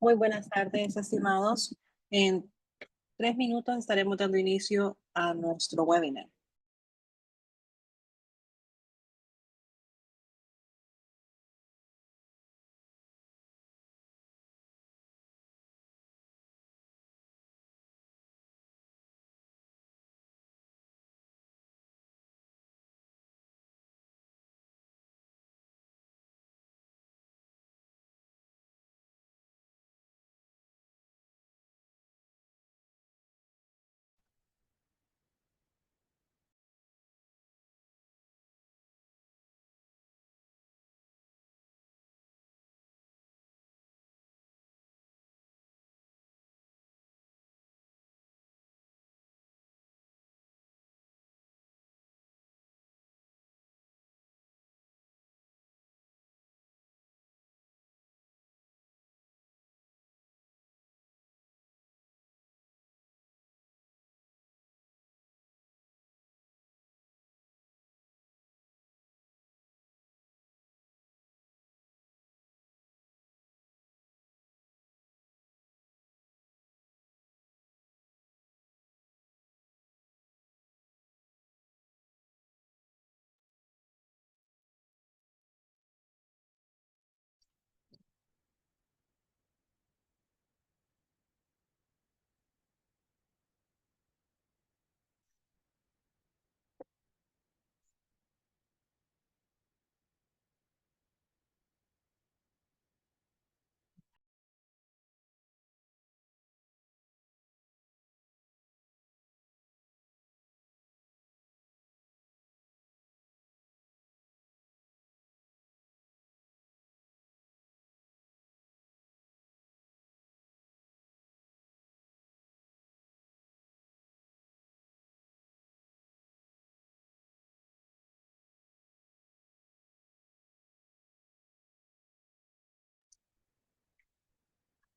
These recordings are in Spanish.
Muy buenas tardes, estimados. En 3 minutos estaremos dando inicio a nuestro webinar.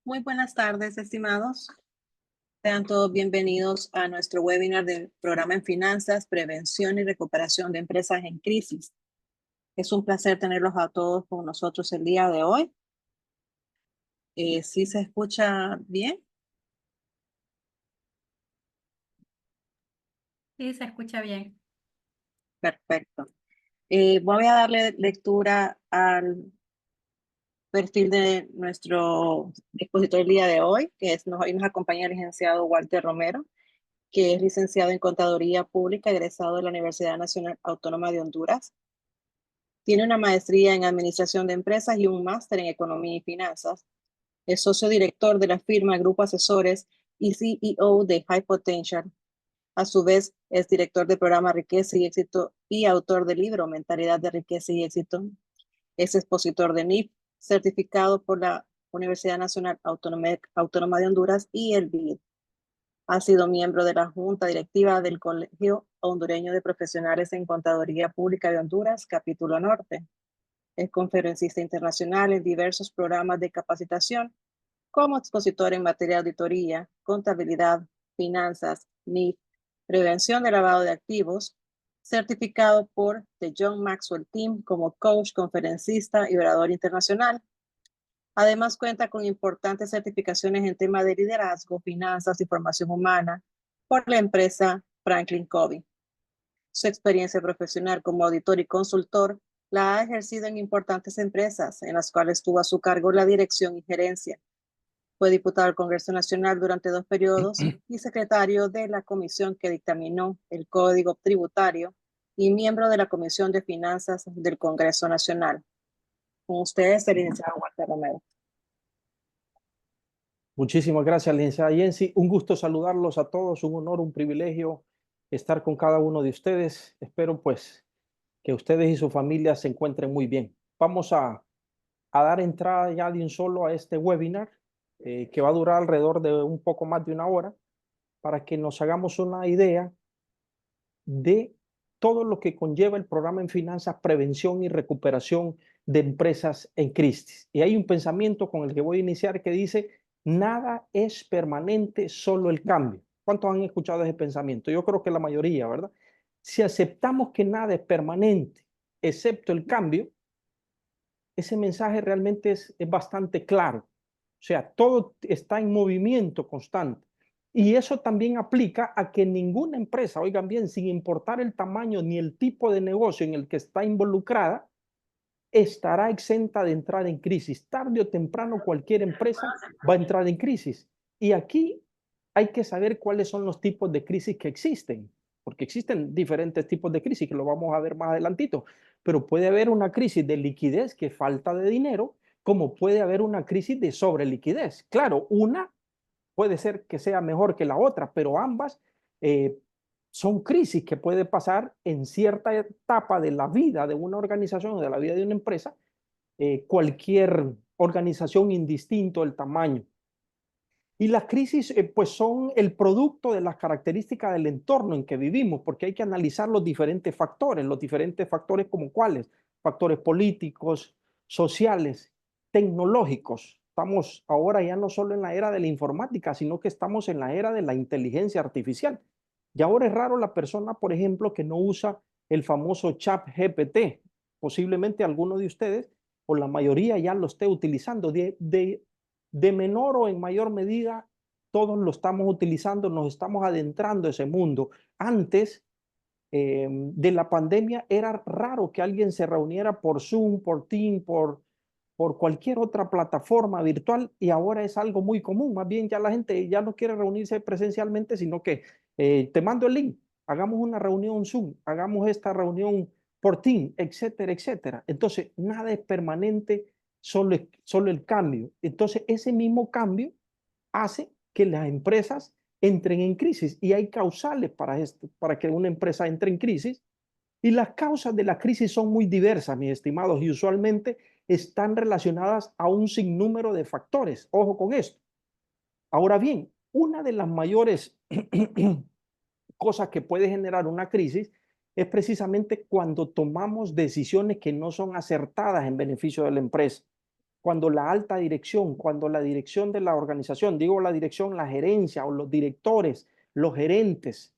Muy buenas tardes, estimados. Sean todos bienvenidos a nuestro webinar del programa en finanzas, prevención y recuperación de empresas en crisis. Es un placer tenerlos a todos con nosotros el día de hoy. ¿Sí se escucha bien? Sí, se escucha bien. Perfecto. Voy a darle lectura al perfil de nuestro expositor el día de hoy, que hoy nos acompaña el licenciado Walter Romero, que es licenciado en Contaduría Pública, egresado de la Universidad Nacional Autónoma de Honduras. Tiene una maestría en Administración de Empresas y un máster en Economía y Finanzas. Es socio director de la firma Grupo Asesores y CEO de High Potential. A su vez, es director del programa Riqueza y Éxito y autor del libro Mentalidad de Riqueza y Éxito. Es expositor de NIF, certificado por la Universidad Nacional Autónoma de Honduras y el BID. Ha sido miembro de la Junta Directiva del Colegio Hondureño de Profesionales en Contaduría Pública de Honduras, Capítulo Norte. Es conferencista internacional en diversos programas de capacitación, como expositor en materia de auditoría, contabilidad, finanzas, NIF, prevención de lavado de activos, certificado por The John Maxwell Team como coach, conferencista y orador internacional. Además, cuenta con importantes certificaciones en temas de liderazgo, finanzas y formación humana por la empresa Franklin Covey. Su experiencia profesional como auditor y consultor la ha ejercido en importantes empresas, en las cuales tuvo a su cargo la dirección y gerencia. Fue diputado al Congreso Nacional durante 2 periodos y secretario de la comisión que dictaminó el Código Tributario y miembro de la Comisión de Finanzas del Congreso Nacional. Con ustedes, el licenciado Walter Romero. Muchísimas gracias, licenciada Yensi. Un gusto saludarlos a todos, un honor, un privilegio estar con cada uno de ustedes. Espero pues que ustedes y su familia se encuentren muy bien. Vamos a dar entrada ya de un solo a este webinar que va a durar alrededor de un poco más de una hora para que nos hagamos una idea de todo lo que conlleva el programa en finanzas, prevención y recuperación de empresas en crisis. Y hay un pensamiento con el que voy a iniciar que dice, nada es permanente, solo el cambio. ¿Cuántos han escuchado ese pensamiento? Yo creo que la mayoría, ¿verdad? Si aceptamos que nada es permanente, excepto el cambio, ese mensaje realmente es bastante claro. sea, todo está en movimiento constante. Y eso también aplica a que ninguna empresa, oigan bien, sin importar el tamaño ni el tipo de negocio en el que está involucrada, estará exenta de entrar en crisis. Tarde o temprano cualquier empresa va a entrar en crisis. Y aquí hay que saber cuáles son los tipos de crisis que existen, porque existen diferentes tipos de crisis que lo vamos a ver más adelantito, pero puede haber una crisis de liquidez, que es falta de dinero, como puede haber una crisis de sobreliquidez. Claro, una puede ser que sea mejor que la otra, pero ambas eh, son crisis que puede pasar en cierta etapa de la vida de una organización o de la vida de una empresa, cualquier organización indistinto del tamaño. Y las crisis pues son el producto de las características del entorno en que vivimos, porque hay que analizar los diferentes factores como cuáles, factores políticos, sociales, tecnológicos. Estamos ahora ya no solo en la era de la informática, sino que estamos en la era de la inteligencia artificial. Y ahora es raro la persona, por ejemplo, que no usa el famoso chat GPT. Posiblemente alguno de ustedes o la mayoría ya lo esté utilizando. De menor o en mayor medida, todos lo estamos utilizando, nos estamos adentrando a ese mundo. Antes de la pandemia era raro que alguien se reuniera por Zoom, por Team, por cualquier otra plataforma virtual, y ahora es algo muy común. Más bien ya la gente ya no quiere reunirse presencialmente, sino que te mando el link, hagamos una reunión Zoom, hagamos esta reunión por Team, etcétera, etcétera. Entonces, nada es permanente, solo el cambio. Entonces, ese mismo cambio hace que las empresas entren en crisis, y hay causales para esto, para que una empresa entre en crisis. Y las causas de la crisis son muy diversas, mis estimados, y usualmente están relacionadas a un sinnúmero de factores. Ojo con esto. Ahora bien, una de las mayores cosas que puede generar una crisis es precisamente cuando tomamos decisiones que no son acertadas en beneficio de la empresa. Cuando la alta dirección, cuando la dirección de la organización, digo la dirección, la gerencia o los directores, los gerentes,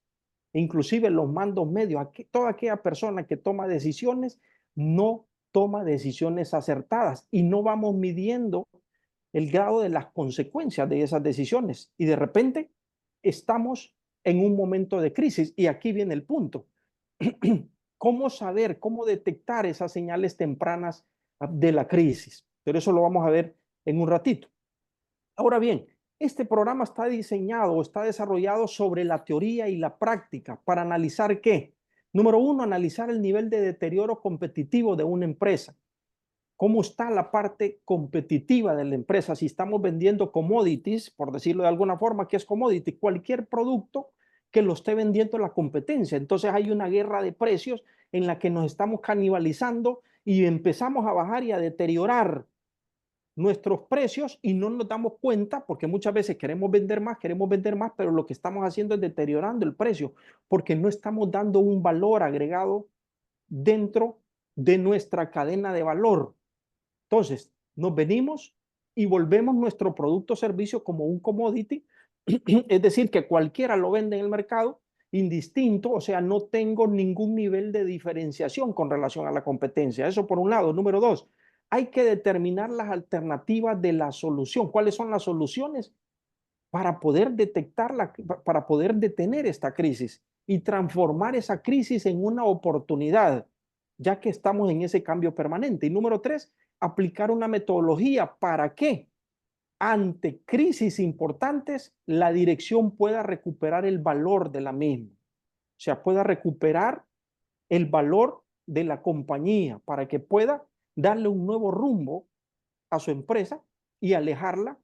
inclusive los mandos medios, toda aquella persona que toma decisiones no toma decisiones acertadas, y no vamos midiendo el grado de las consecuencias de esas decisiones, y de repente estamos en un momento de crisis. Y aquí viene el punto. ¿Cómo saber, cómo detectar esas señales tempranas de la crisis? Pero eso lo vamos a ver en un ratito. Ahora bien, este programa está diseñado o está desarrollado sobre la teoría y la práctica para analizar qué. Número uno, analizar el nivel de deterioro competitivo de una empresa. ¿Cómo está la parte competitiva de la empresa? Si estamos vendiendo commodities, por decirlo de alguna forma, ¿qué es commodity? Cualquier producto que lo esté vendiendo la competencia. Entonces hay una guerra de precios en la que nos estamos canibalizando y empezamos a bajar y a deteriorar nuestros precios, y no nos damos cuenta porque muchas veces queremos vender más, pero lo que estamos haciendo es deteriorando el precio porque no estamos dando un valor agregado dentro de nuestra cadena de valor. Entonces, nos venimos y volvemos nuestro producto o servicio como un commodity, es decir, que cualquiera lo vende en el mercado, indistinto, o sea, no tengo ningún nivel de diferenciación con relación a la competencia. Eso por un lado. Número dos, hay que determinar las alternativas de la solución. ¿Cuáles son las soluciones para poder detectarla, para poder detener esta crisis y transformar esa crisis en una oportunidad, ya que estamos en ese cambio permanente? Y número tres, aplicar una metodología para que ante crisis importantes la dirección pueda recuperar el valor de la misma, o sea, pueda recuperar el valor de la compañía para que pueda darle un nuevo rumbo a su empresa y alejarla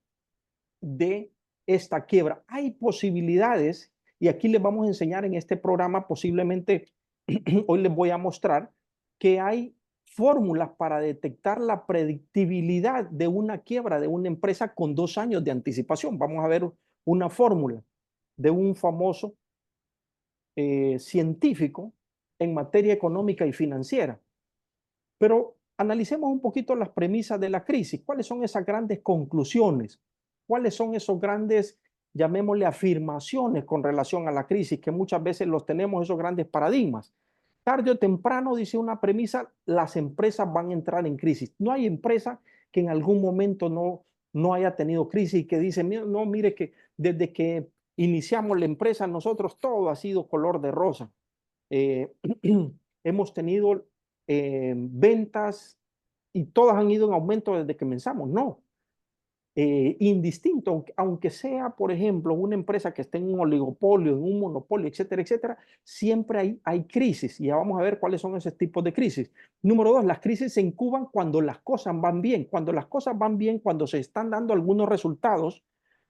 de esta quiebra. Hay posibilidades, y aquí les vamos a enseñar en este programa, posiblemente hoy les voy a mostrar que hay fórmulas para detectar la predictibilidad de una quiebra de una empresa con 2 años de anticipación. Vamos a ver una fórmula de un famoso científico en materia económica y financiera. Pero analicemos un poquito las premisas de la crisis. ¿Cuáles son esas grandes conclusiones? ¿Cuáles son esos grandes, llamémosle, afirmaciones con relación a la crisis, que muchas veces los tenemos, esos grandes paradigmas? Tarde o temprano, dice una premisa, las empresas van a entrar en crisis. No hay empresa que en algún momento no haya tenido crisis y que dice, no, mire que desde que iniciamos la empresa nosotros todo ha sido color de rosa. Eh, hemos tenido ventas y todas han ido en aumento desde que comenzamos. No, indistinto, aunque sea, por ejemplo, una empresa que esté en un oligopolio, en un monopolio, etcétera, etcétera, siempre hay crisis. Y ya vamos a ver cuáles son esos tipos de crisis. Número dos, las crisis se incuban cuando las cosas van bien. Cuando las cosas van bien, cuando se están dando algunos resultados,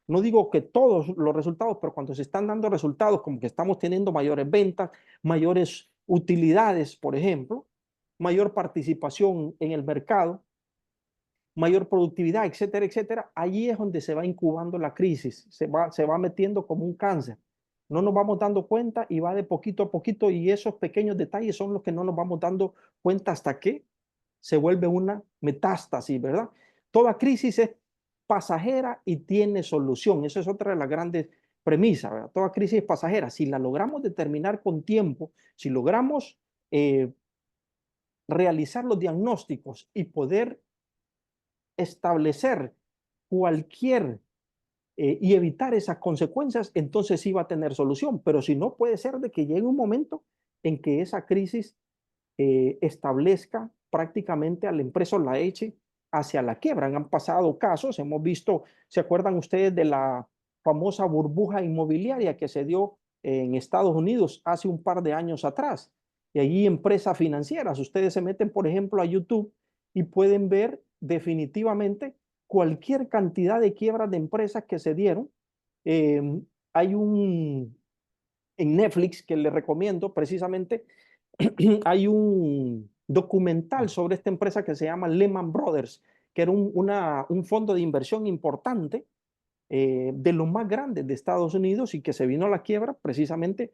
no digo que todos los resultados, pero cuando se están dando resultados, como que estamos teniendo mayores ventas, mayores utilidades, por ejemplo, mayor participación en el mercado, mayor productividad, etcétera, etcétera, allí es donde se va incubando la crisis, se va metiendo como un cáncer. No nos vamos dando cuenta y va de poquito a poquito y esos pequeños detalles son los que no nos vamos dando cuenta hasta que se vuelve una metástasis, ¿verdad? Toda crisis es pasajera y tiene solución. Esa es otra de las grandes premisas, ¿verdad? Toda crisis es pasajera. Si la logramos determinar con tiempo, si logramos realizar los diagnósticos y poder establecer cualquier y evitar esas consecuencias, entonces sí va a tener solución. Pero si no, puede ser de que llegue un momento en que esa crisis establezca prácticamente a la empresa o la eche hacia la quiebra. Han pasado casos, hemos visto, ¿se acuerdan ustedes de la famosa burbuja inmobiliaria que se dio en Estados Unidos hace un par de años atrás? Y allí empresas financieras, ustedes se meten, por ejemplo, a YouTube y pueden ver definitivamente cualquier cantidad de quiebras de empresas que se dieron. Eh, hay en Netflix que le recomiendo precisamente, hay un documental sobre esta empresa que se llama Lehman Brothers, que era un fondo de inversión importante, de los más grandes de Estados Unidos y que se vino a la quiebra precisamente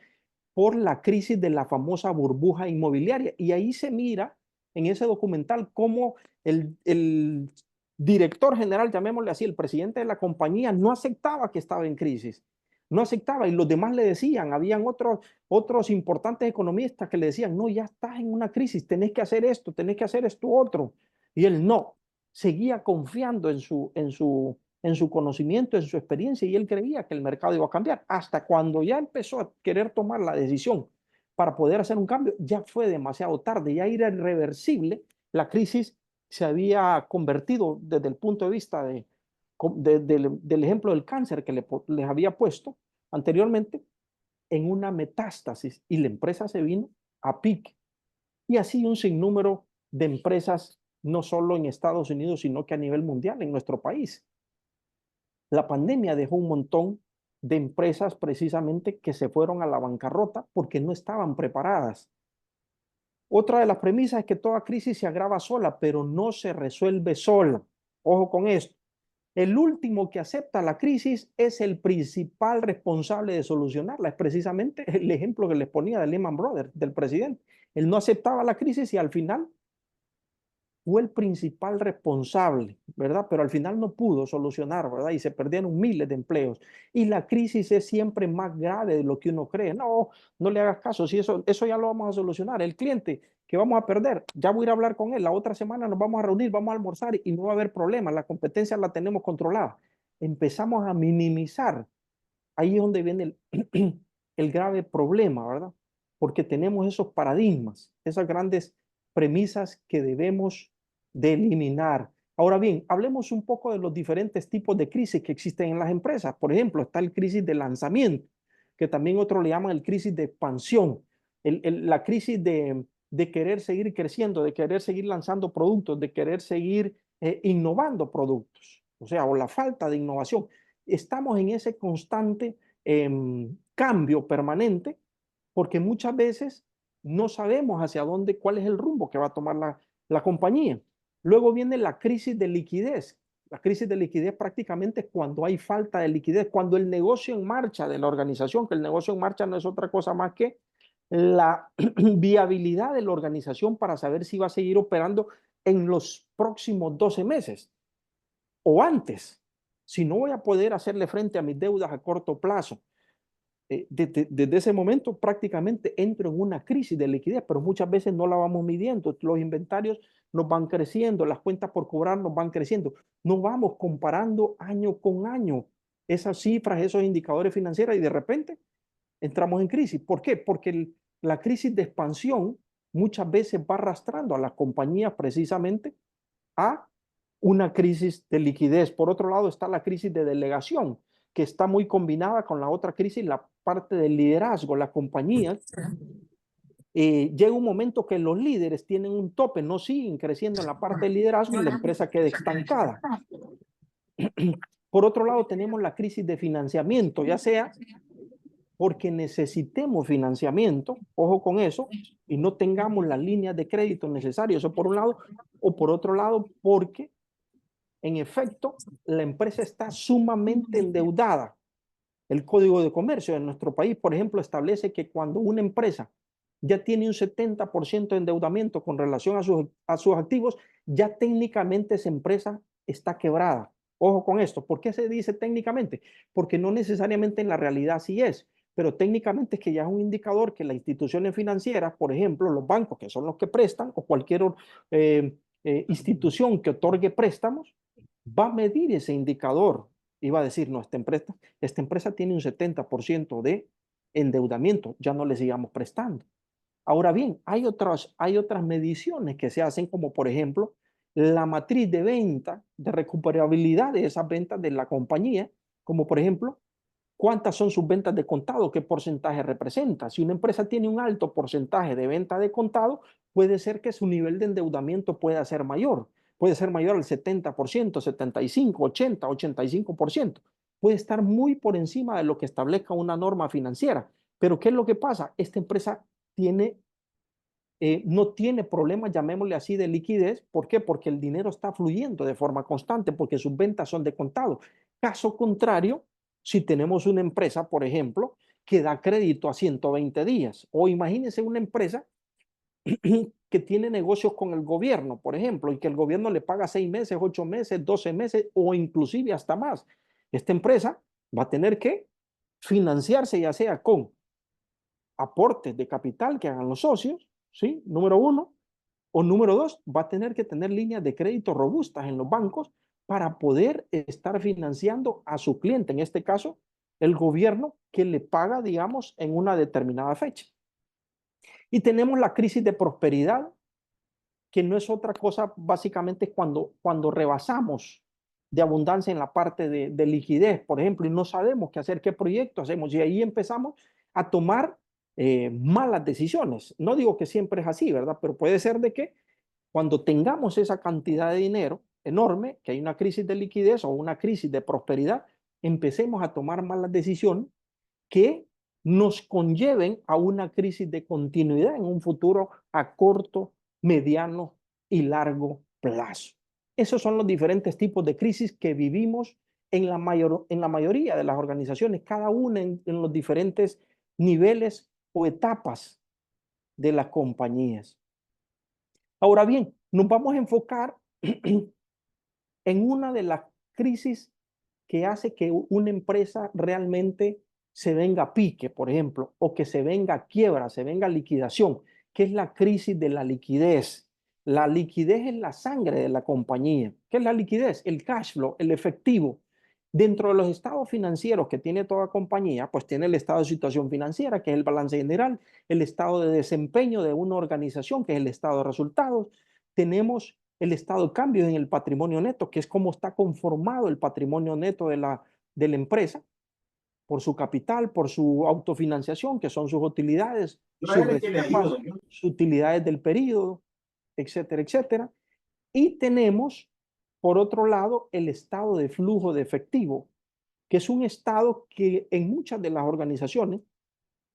por la crisis de la famosa burbuja inmobiliaria. Y ahí se mira en ese documental cómo el director general, llamémosle así, el presidente de la compañía, no aceptaba que estaba en crisis. No aceptaba y los demás le decían, habían otros importantes economistas que le decían, no, ya estás en una crisis, tenés que hacer esto, tenés que hacer esto otro. Y él no, seguía confiando en su conocimiento, en su experiencia, y él creía que el mercado iba a cambiar. Hasta cuando ya empezó a querer tomar la decisión para poder hacer un cambio, ya fue demasiado tarde, ya era irreversible. La crisis se había convertido desde el punto de vista del ejemplo del cáncer que les había puesto anteriormente en una metástasis y la empresa se vino a pique. Y así un sinnúmero de empresas, no solo en Estados Unidos, sino que a nivel mundial, en nuestro país. La pandemia dejó un montón de empresas precisamente que se fueron a la bancarrota porque no estaban preparadas. Otra de las premisas es que toda crisis se agrava sola, pero no se resuelve sola. Ojo con esto. El último que acepta la crisis es el principal responsable de solucionarla. Es precisamente el ejemplo que les ponía de Lehman Brothers, del presidente. Él no aceptaba la crisis y al final fue el principal responsable, ¿verdad? Pero al final no pudo solucionar, ¿verdad? Y se perdieron miles de empleos. Y la crisis es siempre más grave de lo que uno cree. No, no le hagas caso, si eso ya lo vamos a solucionar. El cliente que vamos a perder, ya voy a ir a hablar con él, la otra semana nos vamos a reunir, vamos a almorzar y no va a haber problema, la competencia la tenemos controlada. Empezamos a minimizar. Ahí es donde viene el grave problema, ¿verdad? Porque tenemos esos paradigmas, esas grandes premisas que debemos de eliminar. Ahora bien, hablemos un poco de los diferentes tipos de crisis que existen en las empresas. Por ejemplo, está el crisis de lanzamiento, que también otros le llaman el crisis de expansión, la crisis de querer seguir creciendo, de querer seguir lanzando productos, de querer seguir innovando productos, o sea, o la falta de innovación. Estamos en ese constante cambio permanente porque muchas veces no sabemos hacia dónde, cuál es el rumbo que va a tomar la compañía. Luego viene la crisis de liquidez. La crisis de liquidez prácticamente es cuando hay falta de liquidez, cuando el negocio en marcha de la organización, que el negocio en marcha no es otra cosa más que la viabilidad de la organización para saber si va a seguir operando en los próximos 12 meses o antes. Si no voy a poder hacerle frente a mis deudas a corto plazo, desde ese momento prácticamente entro en una crisis de liquidez, pero muchas veces no la vamos midiendo. Los inventarios nos van creciendo, las cuentas por cobrar nos van creciendo. No vamos comparando año con año esas cifras, esos indicadores financieros y de repente entramos en crisis. ¿Por qué? Porque la crisis de expansión muchas veces va arrastrando a las compañías precisamente a una crisis de liquidez. Por otro lado está la crisis de delegación, que está muy combinada con la otra crisis, la parte del liderazgo. Las compañías, llega un momento que los líderes tienen un tope, no siguen creciendo en la parte del liderazgo y la empresa queda estancada. Por otro lado tenemos la crisis de financiamiento, ya sea porque necesitemos financiamiento, ojo con eso, y no tengamos las líneas de crédito necesarias, eso por un lado, o por otro lado, porque en efecto la empresa está sumamente endeudada. El Código de Comercio de nuestro país, por ejemplo, establece que cuando una empresa ya tiene un 70% de endeudamiento con relación a sus activos, ya técnicamente esa empresa está quebrada. Ojo con esto. ¿Por qué se dice técnicamente? Porque no necesariamente en la realidad sí es, pero técnicamente es que ya es un indicador que las instituciones financieras, por ejemplo, los bancos, que son los que prestan, o cualquier institución que otorgue préstamos, va a medir ese indicador y va a decir, no, esta empresa tiene un 70% de endeudamiento, ya no le sigamos prestando. Ahora bien, hay otras mediciones que se hacen, como por ejemplo la matriz de venta, de recuperabilidad de esas ventas de la compañía, como por ejemplo, cuántas son sus ventas de contado, qué porcentaje representa. Si una empresa tiene un alto porcentaje de venta de contado, puede ser que su nivel de endeudamiento pueda ser mayor. Puede ser mayor al 70%, 75, 80, 85%. Puede estar muy por encima de lo que establezca una norma financiera. Pero ¿qué es lo que pasa? Esta empresa tiene no tiene problemas, llamémosle así, de liquidez. ¿Por qué? Porque el dinero está fluyendo de forma constante, porque sus ventas son de contado. Caso contrario, si tenemos una empresa, por ejemplo, que da crédito a 120 días, o imagínense una empresa que tiene negocios con el gobierno, por ejemplo, y que el gobierno le paga 6 meses, 8 meses, 12 meses o inclusive hasta más. Esta empresa va a tener que financiarse ya sea con aportes de capital que hagan los socios, ¿sí? Número uno. O número dos, va a tener que tener líneas de crédito robustas en los bancos para poder estar financiando a su cliente, en este caso, el gobierno que le paga, digamos, en una determinada fecha. Y tenemos la crisis de prosperidad, que no es otra cosa, básicamente cuando rebasamos de abundancia en la parte de liquidez, por ejemplo, y no sabemos qué hacer, qué proyecto hacemos, y ahí empezamos a tomar malas decisiones. No digo que siempre es así, ¿verdad? Pero puede ser de que cuando tengamos esa cantidad de dinero enorme, que hay una crisis de liquidez o una crisis de prosperidad, empecemos a tomar malas decisiones que nos conlleven a una crisis de continuidad en un futuro a corto, mediano y largo plazo. Esos son los diferentes tipos de crisis que vivimos en la mayoría de las organizaciones, cada una en los diferentes niveles o etapas de las compañías. Ahora bien, nos vamos a enfocar en una de las crisis que hace que una empresa realmente se venga a pique, por ejemplo, o que se venga a quiebra, se venga a liquidación, que es la crisis de la liquidez. La liquidez es la sangre de la compañía. ¿Qué es la liquidez? El cash flow, el efectivo. Dentro de los estados financieros que tiene toda compañía, pues tiene el estado de situación financiera, que es el balance general, el estado de desempeño de una organización, que es el estado de resultados. Tenemos el estado de cambios en el patrimonio neto, que es cómo está conformado el patrimonio neto de la empresa, por su capital, por su autofinanciación, que son sus utilidades, sus reservas, sus utilidades del periodo, etcétera, etcétera. Y tenemos, por otro lado, el estado de flujo de efectivo, que es un estado que en muchas de las organizaciones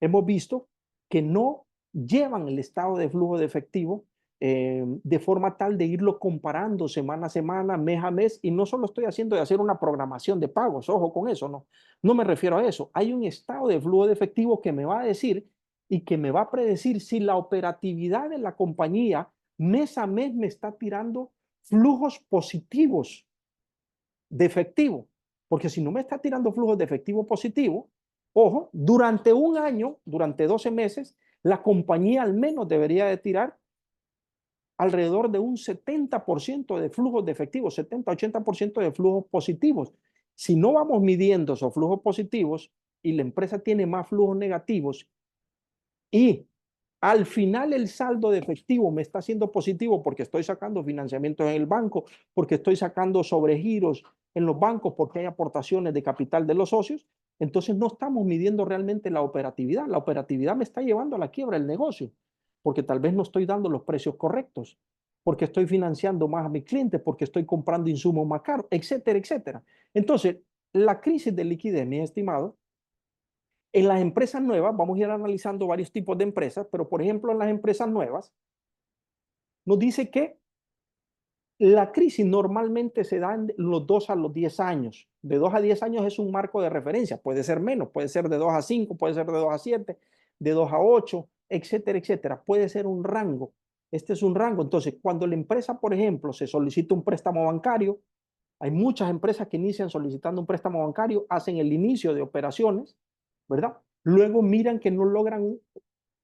hemos visto que no llevan el estado de flujo de efectivo de forma tal de irlo comparando semana a semana, mes a mes, y no solo estoy haciendo de hacer una programación de pagos, ojo con eso, no me refiero a eso. Hay un estado de flujo de efectivo que me va a decir y que me va a predecir si la operatividad de la compañía mes a mes me está tirando flujos positivos de efectivo, porque si no me está tirando flujos de efectivo positivo, Ojo, durante un año, durante 12 meses, la compañía al menos debería de tirar alrededor de un 70% de flujos de efectivo, 70-80% de flujos positivos. Si no vamos midiendo esos flujos positivos y la empresa tiene más flujos negativos y al final el saldo de efectivo me está siendo positivo porque estoy sacando financiamiento en el banco, porque estoy sacando sobregiros en los bancos, porque hay aportaciones de capital de los socios, entonces no estamos midiendo realmente la operatividad. La operatividad me está llevando a la quiebra del negocio, porque tal vez no estoy dando los precios correctos, porque estoy financiando más a mis clientes, porque estoy comprando insumos más caros, etcétera, etcétera. Entonces, la crisis de liquidez, mi estimado, en las empresas nuevas, vamos a ir analizando varios tipos de empresas, pero por ejemplo en las empresas nuevas, nos dice que la crisis normalmente se da en los 2 a los 10 años. De 2 a 10 años es un marco de referencia, puede ser menos, puede ser de 2 a 5, puede ser de 2 a 7, de 2 a 8, etcétera, etcétera. Puede ser un rango. Este es un rango. Entonces, cuando la empresa, por ejemplo, se solicita un préstamo bancario, hay muchas empresas que inician solicitando un préstamo bancario, hacen el inicio de operaciones, ¿verdad? Luego miran que no logran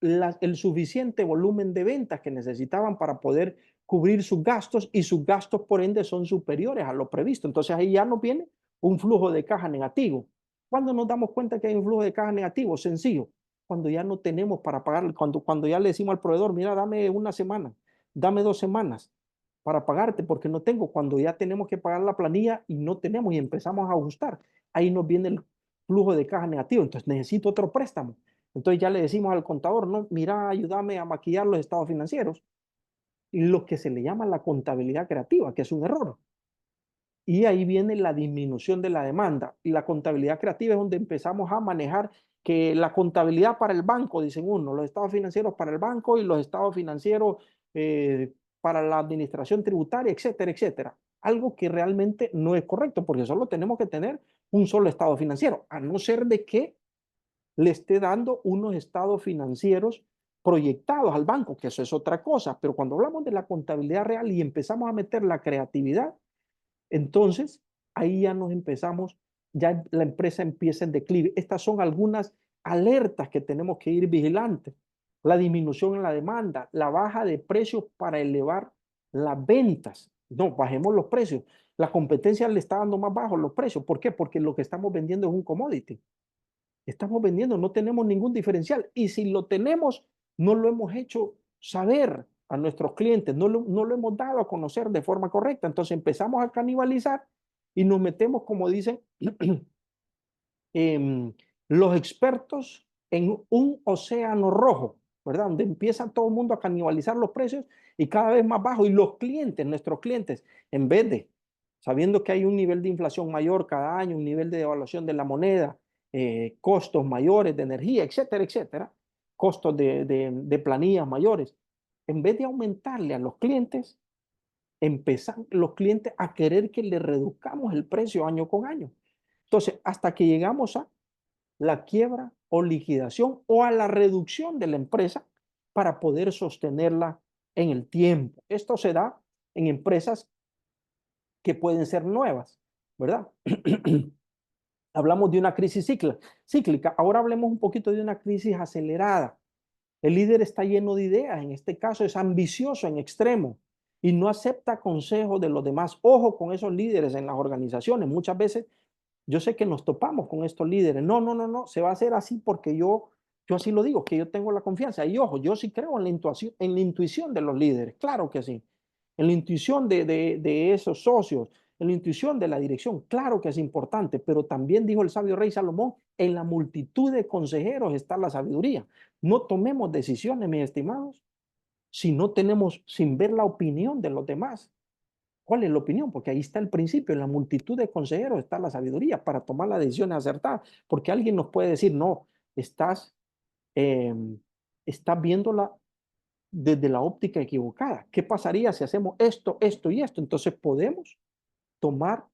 el suficiente volumen de ventas que necesitaban para poder cubrir sus gastos y sus gastos por ende son superiores a lo previsto. Entonces ahí ya nos viene un flujo de caja negativo. ¿Cuándo nos damos cuenta que hay un flujo de caja negativo? Sencillo, cuando ya no tenemos para pagar, cuando ya le decimos al proveedor, mira, dame una semana, dame 2 semanas para pagarte porque no tengo, cuando ya tenemos que pagar la planilla y no tenemos y empezamos a ajustar, ahí nos viene el flujo de caja negativo, entonces necesito otro préstamo. Entonces ya le decimos al contador, no, mira, ayúdame a maquillar los estados financieros. Y lo que se le llama la contabilidad creativa, que es un error. Y ahí viene la disminución de la demanda. Y la contabilidad creativa es donde empezamos a manejar que la contabilidad para el banco, dicen uno, los estados financieros para el banco y los estados financieros para la administración tributaria, etcétera, etcétera. Algo que realmente no es correcto, porque solo tenemos que tener un solo estado financiero, a no ser de que le esté dando unos estados financieros proyectados al banco, que eso es otra cosa. Pero cuando hablamos de la contabilidad real y empezamos a meter la creatividad, entonces ahí ya nos empezamos, ya la empresa empieza en declive. Estas son algunas alertas que tenemos que ir vigilantes. La disminución en la demanda, la baja de precios para elevar las ventas. No, bajemos los precios. La competencia le está dando más bajos los precios. ¿Por qué? Porque lo que estamos vendiendo es un commodity. Estamos vendiendo, no tenemos ningún diferencial. Y si lo tenemos, no lo hemos hecho saber a nuestros clientes, no lo hemos dado a conocer de forma correcta. Entonces empezamos a canibalizar y nos metemos, como dicen los expertos, en un océano rojo, ¿verdad? Donde empieza todo el mundo a canibalizar los precios y cada vez más bajo. Y los clientes, nuestros clientes, en vez de, sabiendo que hay un nivel de inflación mayor cada año, un nivel de devaluación de la moneda, costos mayores de energía, etcétera, etcétera, costos de planillas mayores, en vez de aumentarle a los clientes, empiezan los clientes a querer que le reduzcamos el precio año con año. Entonces, hasta que llegamos a la quiebra o liquidación o a la reducción de la empresa para poder sostenerla en el tiempo. Esto se da en empresas que pueden ser nuevas, ¿verdad? Hablamos de una crisis cíclica. Ahora hablemos un poquito de una crisis acelerada. El líder está lleno de ideas, en este caso es ambicioso en extremo y no acepta consejos de los demás. Ojo con esos líderes en las organizaciones. Muchas veces yo sé que nos topamos con estos líderes. No, no, no, no, se va a hacer así porque yo así lo digo, que yo tengo la confianza. Y ojo, yo sí creo en la intuición de los líderes, claro que sí. En la intuición de esos socios, en la intuición de la dirección, claro que es importante, pero también dijo el sabio rey Salomón, en la multitud de consejeros está la sabiduría. No tomemos decisiones, mis estimados, si no tenemos, sin ver la opinión de los demás. ¿Cuál es la opinión? Porque ahí está el principio, en la multitud de consejeros está la sabiduría para tomar las decisiones acertadas, porque alguien nos puede decir, no, eh, estás viéndola desde la óptica equivocada. ¿Qué pasaría si hacemos esto, esto y esto? Entonces podemos tomar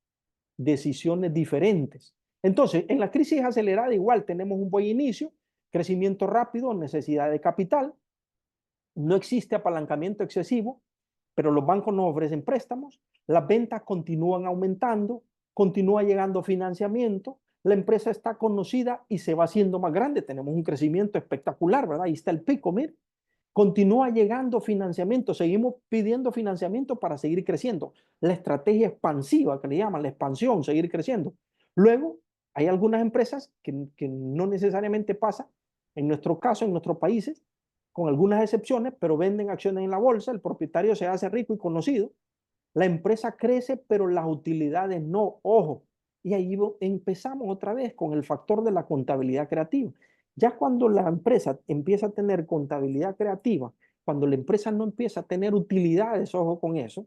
decisiones diferentes. Entonces, en la crisis acelerada igual tenemos un buen inicio, crecimiento rápido, necesidad de capital, no existe apalancamiento excesivo, pero los bancos nos ofrecen préstamos, las ventas continúan aumentando, continúa llegando financiamiento, la empresa está conocida y se va haciendo más grande. Tenemos un crecimiento espectacular, ¿verdad? Ahí está el pico, mire. Continúa llegando financiamiento, seguimos pidiendo financiamiento para seguir creciendo. La estrategia expansiva, que le llaman la expansión, seguir creciendo. Luego, hay algunas empresas que no necesariamente pasa, en nuestro caso, en nuestros países, con algunas excepciones, pero venden acciones en la bolsa, el propietario se hace rico y conocido, la empresa crece, pero las utilidades no, ojo. Y ahí empezamos otra vez con el factor de la contabilidad creativa. Ya cuando la empresa empieza a tener contabilidad creativa, cuando la empresa no empieza a tener utilidades, ojo con eso,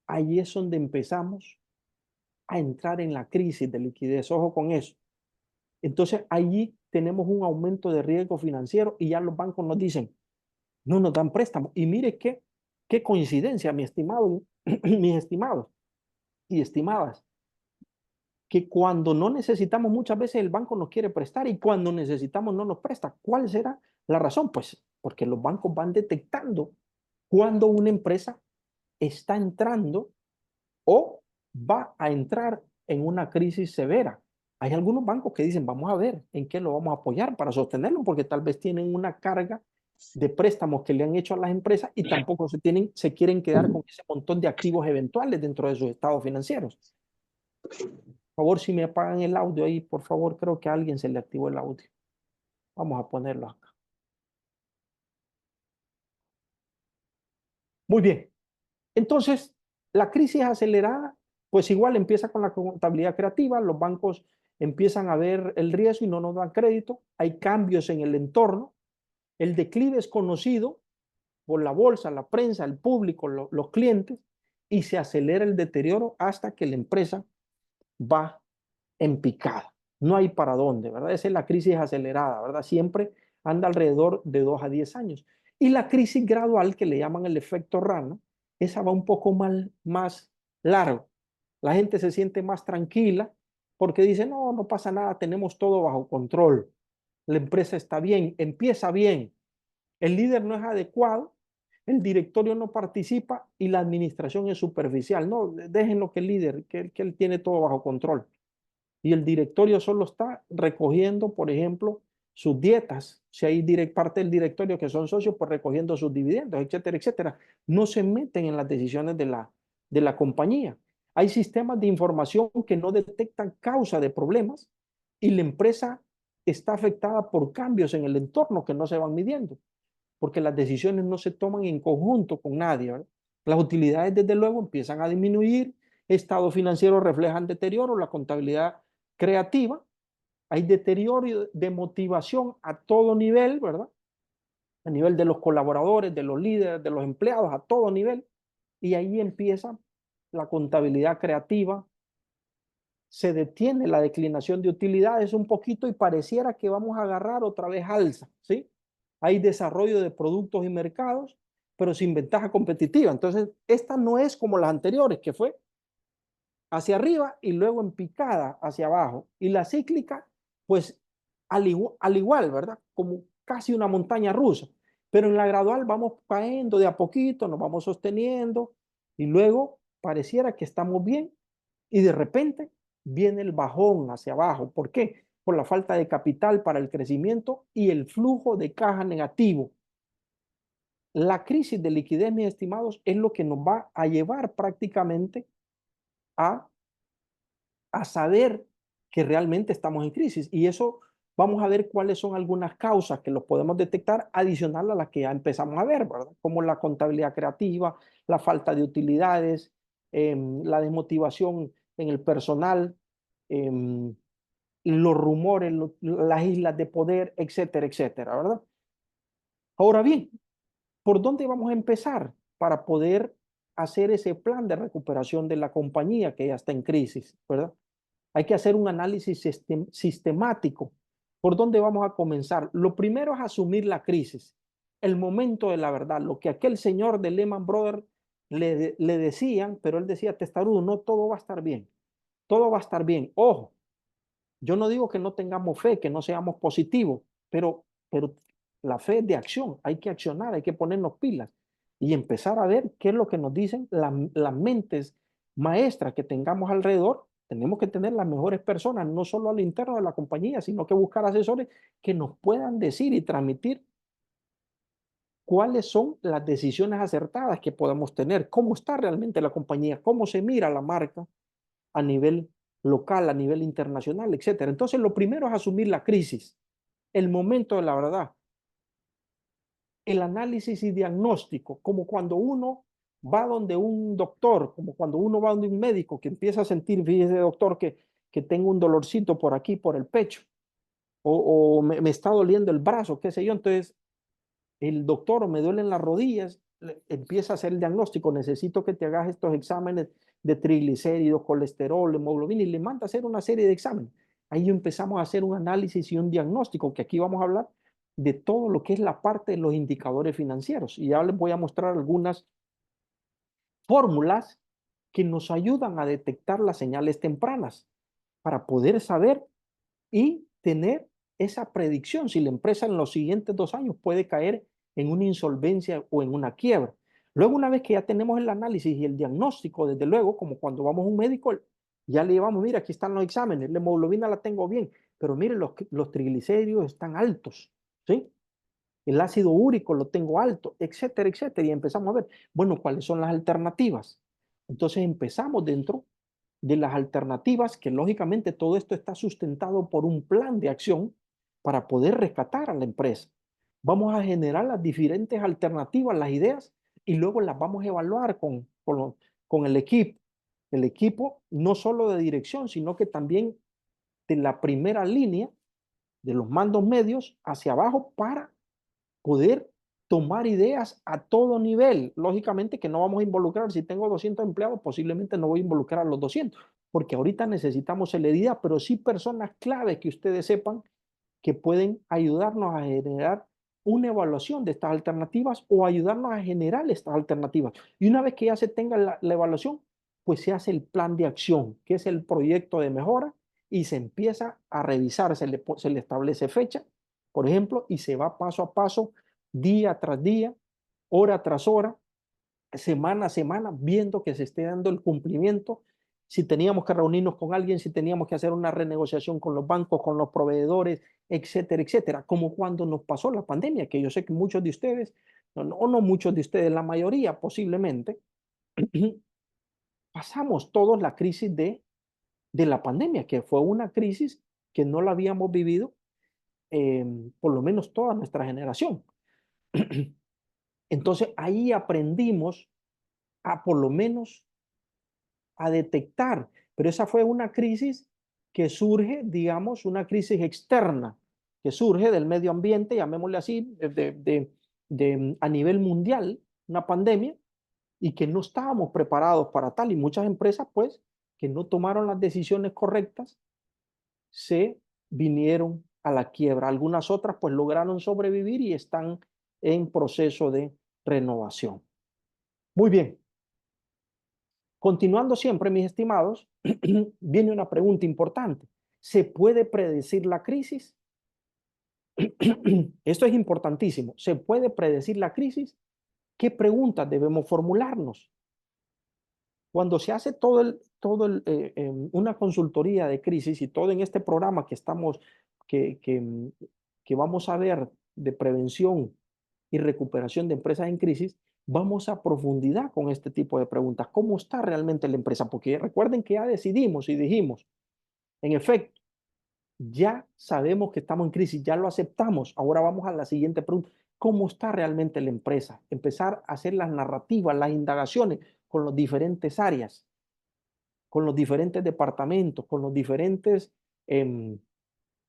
ahí es donde empezamos a entrar en la crisis de liquidez, ojo con eso. Entonces allí tenemos un aumento de riesgo financiero y ya los bancos nos dicen, no nos dan préstamos. Y mire qué coincidencia, mi estimado, mis estimados y estimadas, que cuando no necesitamos muchas veces el banco nos quiere prestar y cuando necesitamos no nos presta. ¿Cuál será la razón? Pues porque los bancos van detectando cuando una empresa está entrando o va a entrar en una crisis severa. Hay algunos bancos que dicen, vamos a ver en qué lo vamos a apoyar para sostenerlo, porque tal vez tienen una carga de préstamos que le han hecho a las empresas y tampoco se quieren quedar con ese montón de activos eventuales dentro de sus estados financieros. Por favor, si me apagan el audio ahí, por favor, creo que a alguien se le activó el audio. Vamos a ponerlo acá. Muy bien. Entonces, la crisis acelerada, pues igual empieza con la contabilidad creativa, los bancos empiezan a ver el riesgo y no nos dan crédito, hay cambios en el entorno, el declive es conocido por la bolsa, la prensa, el público, los clientes, y se acelera el deterioro hasta que la empresa va en picada. No hay para dónde, ¿verdad? Esa es la crisis acelerada, ¿verdad? Siempre anda alrededor de 2 a 10 años. Y la crisis gradual, que le llaman el efecto rana, esa va un poco más largo. La gente se siente más tranquila porque dice, no, no pasa nada, tenemos todo bajo control. La empresa está bien, empieza bien. El líder no es adecuado, el directorio no participa y la administración es superficial. No, déjenlo que el líder, que él tiene todo bajo control y el directorio solo está recogiendo, por ejemplo, sus dietas. Si hay parte del directorio que son socios, pues recogiendo sus dividendos, etcétera, etcétera. No se meten en las decisiones de la compañía. Hay sistemas de información que no detectan causa de problemas y la empresa está afectada por cambios en el entorno que no se van midiendo, porque las decisiones no se toman en conjunto con nadie, ¿verdad? Las utilidades, desde luego, empiezan a disminuir, estados financieros reflejan deterioro, la contabilidad creativa, hay deterioro de motivación a todo nivel, ¿verdad? A nivel de los colaboradores, de los líderes, de los empleados, a todo nivel. Y ahí empieza la contabilidad creativa, se detiene la declinación de utilidades un poquito y pareciera que vamos a agarrar otra vez alza, ¿sí? Hay desarrollo de productos y mercados, pero sin ventaja competitiva. Entonces, esta no es como las anteriores, que fue hacia arriba y luego en picada hacia abajo. Y la cíclica, pues al igual, ¿verdad? Como casi una montaña rusa. Pero en la gradual vamos cayendo de a poquito, nos vamos sosteniendo y luego pareciera que estamos bien y de repente viene el bajón hacia abajo. ¿Por qué? Por la falta de capital para el crecimiento y el flujo de caja negativo. La crisis de liquidez, mis estimados, es lo que nos va a llevar prácticamente a saber que realmente estamos en crisis. Y eso vamos a ver cuáles son algunas causas que los podemos detectar adicional a las que ya empezamos a ver, ¿verdad? Como la contabilidad creativa, la falta de utilidades, la desmotivación en el personal, los rumores, las islas de poder, etcétera, etcétera, ¿verdad? Ahora bien, ¿por dónde vamos a empezar para poder hacer ese plan de recuperación de la compañía que ya está en crisis, ¿verdad? Hay que hacer un análisis sistemático. ¿Por dónde vamos a comenzar? Lo primero es asumir la crisis, el momento de la verdad, lo que aquel señor de Lehman Brothers le decían, pero él decía, testarudo, no todo va a estar bien, todo va a estar bien. Ojo, yo no digo que no tengamos fe, que no seamos positivos, pero la fe es de acción, hay que accionar, hay que ponernos pilas y empezar a ver qué es lo que nos dicen las mentes maestras que tengamos alrededor. tenemos que tener las mejores personas, no solo al interno de la compañía, sino que buscar asesores que nos puedan decir y transmitir cuáles son las decisiones acertadas que podemos tener, cómo está realmente la compañía, cómo se mira la marca a nivel local, a nivel internacional, etcétera. Entonces, lo primero es asumir la crisis, el momento de la verdad, el análisis y diagnóstico, como cuando uno va donde un doctor, como cuando uno va donde un médico que empieza a sentir, fíjese doctor, que tengo un dolorcito por aquí, por el pecho, o me está doliendo el brazo, qué sé yo. Entonces, el doctor, o me duelen las rodillas, empieza a hacer el diagnóstico, necesito que te hagas estos exámenes de triglicéridos, colesterol, hemoglobina, y le manda a hacer una serie de exámenes. Ahí empezamos a hacer un análisis y un diagnóstico, que aquí vamos a hablar de todo lo que es la parte de los indicadores financieros. Y ya les voy a mostrar algunas fórmulas que nos ayudan a detectar las señales tempranas para poder saber y tener esa predicción si la empresa en los siguientes 2 años puede caer en una insolvencia o en una quiebra. Luego, una vez que ya tenemos el análisis y el diagnóstico, desde luego, como cuando vamos a un médico, ya le llevamos, mira, aquí están los exámenes, la hemoglobina la tengo bien, pero mire, los triglicéridos están altos, ¿sí? El ácido úrico lo tengo alto, etcétera, etcétera. Y empezamos a ver, bueno, ¿cuáles son las alternativas? Entonces empezamos dentro de las alternativas, que lógicamente todo esto está sustentado por un plan de acción para poder rescatar a la empresa. Vamos a generar las diferentes alternativas, las ideas, y luego las vamos a evaluar con el equipo. El equipo no solo de dirección, sino que también de la primera línea, de los mandos medios hacia abajo, para poder tomar ideas a todo nivel. Lógicamente que no vamos a involucrar, si tengo 200 empleados, posiblemente no voy a involucrar a los 200, porque ahorita necesitamos celeridad, pero sí personas claves que ustedes sepan que pueden ayudarnos a generar una evaluación de estas alternativas o ayudarnos a generar estas alternativas. Y una vez que ya se tenga la evaluación, pues se hace el plan de acción, que es el proyecto de mejora, y se empieza a revisar, se le establece fecha, por ejemplo, y se va paso a paso, día tras día, hora tras hora, semana a semana, viendo que se esté dando el cumplimiento. Si teníamos que reunirnos con alguien, si teníamos que hacer una renegociación con los bancos, con los proveedores, etcétera, etcétera, como cuando nos pasó la pandemia, que yo sé que muchos de ustedes, no muchos de ustedes, la mayoría posiblemente, pasamos todos la crisis de la pandemia, que fue una crisis que no la habíamos vivido, por lo menos toda nuestra generación. Entonces ahí aprendimos a por lo menos a detectar, pero esa fue una crisis que surge, digamos, una crisis externa, que surge del medio ambiente, llamémosle así, a nivel mundial, una pandemia, y que no estábamos preparados para tal, y muchas empresas, pues, que no tomaron las decisiones correctas, se vinieron a la quiebra. Algunas otras, pues, lograron sobrevivir y están en proceso de renovación. Muy bien. Continuando siempre, mis estimados, viene una pregunta importante. ¿Se puede predecir la crisis? Esto es importantísimo. ¿Se puede predecir la crisis? ¿Qué preguntas debemos formularnos? Cuando se hace una consultoría de crisis, y todo en este programa que estamos, que vamos a ver de prevención y recuperación de empresas en crisis, vamos a profundidad con este tipo de preguntas. ¿Cómo está realmente la empresa? Porque recuerden que ya decidimos y dijimos, en efecto, ya sabemos que estamos en crisis, ya lo aceptamos. Ahora vamos a la siguiente pregunta. ¿Cómo está realmente la empresa? Empezar a hacer las narrativas, las indagaciones con las diferentes áreas, con los diferentes departamentos, con los diferentes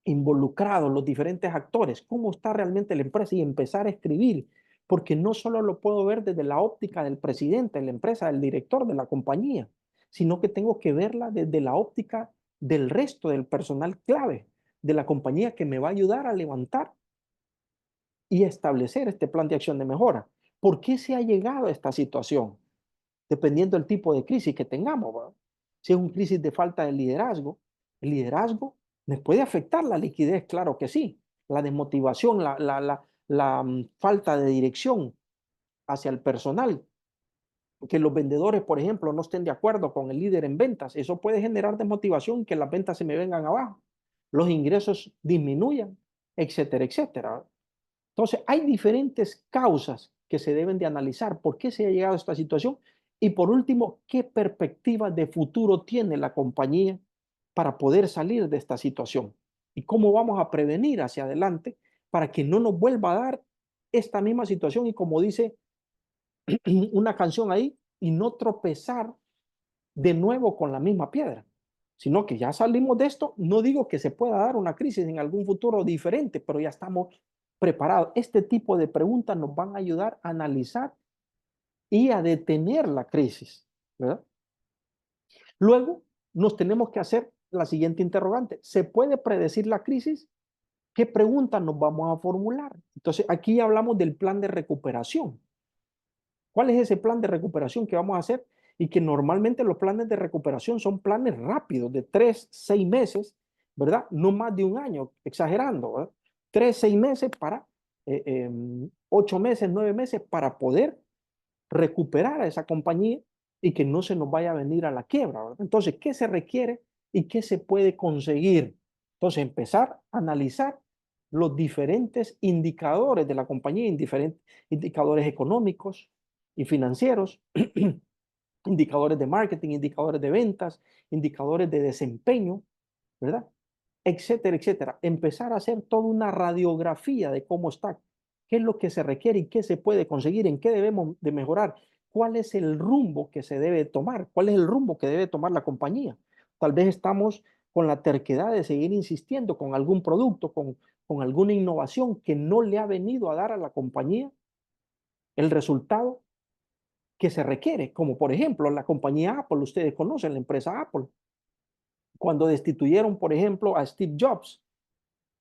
involucrados, los diferentes actores, cómo está realmente la empresa, y empezar a escribir, porque no solo lo puedo ver desde la óptica del presidente de la empresa, del director de la compañía, sino que tengo que verla desde la óptica del resto del personal clave de la compañía, que me va a ayudar a levantar y establecer este plan de acción de mejora. ¿Por qué se ha llegado a esta situación? Dependiendo del tipo de crisis que tengamos, ¿verdad? Si es una crisis de falta de liderazgo, el liderazgo me puede afectar la liquidez, claro que sí. La desmotivación, la falta de dirección hacia el personal que los vendedores, por ejemplo, no estén de acuerdo con el líder en ventas. Eso puede generar desmotivación y que las ventas se me vengan abajo, los ingresos disminuyan, etcétera, etcétera. Entonces, hay diferentes causas que se deben de analizar. ¿Por qué se ha llegado a esta situación? Y por último, ¿qué perspectiva de futuro tiene la compañía para poder salir de esta situación? ¿Y cómo vamos a prevenir hacia adelante para que no nos vuelva a dar esta misma situación? Y como dice una canción ahí, y no tropezar de nuevo con la misma piedra, sino que ya salimos de esto. No digo que se pueda dar una crisis en algún futuro diferente, pero ya estamos preparados. Este tipo de preguntas nos van a ayudar a analizar y a detener la crisis, ¿verdad? Luego, nos tenemos que hacer la siguiente interrogante. ¿Se puede predecir la crisis? ¿Qué preguntas nos vamos a formular? Entonces, aquí hablamos del plan de recuperación. ¿Cuál es ese plan de recuperación que vamos a hacer? Y que normalmente los planes de recuperación son planes rápidos, de 3, 6 meses, ¿verdad? No más de un año, exagerando, ¿verdad? 3, 6 meses para, 8 meses, 9 meses para poder recuperar a esa compañía y que no se nos vaya a venir a la quiebra, ¿verdad? Entonces, ¿qué se requiere y qué se puede conseguir? Entonces, empezar a analizar los diferentes indicadores de la compañía, diferentes indicadores económicos y financieros, indicadores de marketing, indicadores de ventas, indicadores de desempeño, ¿verdad? Etcétera, etcétera. Empezar a hacer toda una radiografía de cómo está, qué es lo que se requiere y qué se puede conseguir, en qué debemos de mejorar, cuál es el rumbo que se debe tomar, cuál es el rumbo que debe tomar la compañía. Tal vez estamos con la terquedad de seguir insistiendo con algún producto, con alguna innovación que no le ha venido a dar a la compañía el resultado que se requiere, como por ejemplo la compañía Apple. Ustedes conocen la empresa Apple. Cuando destituyeron, por ejemplo, a Steve Jobs,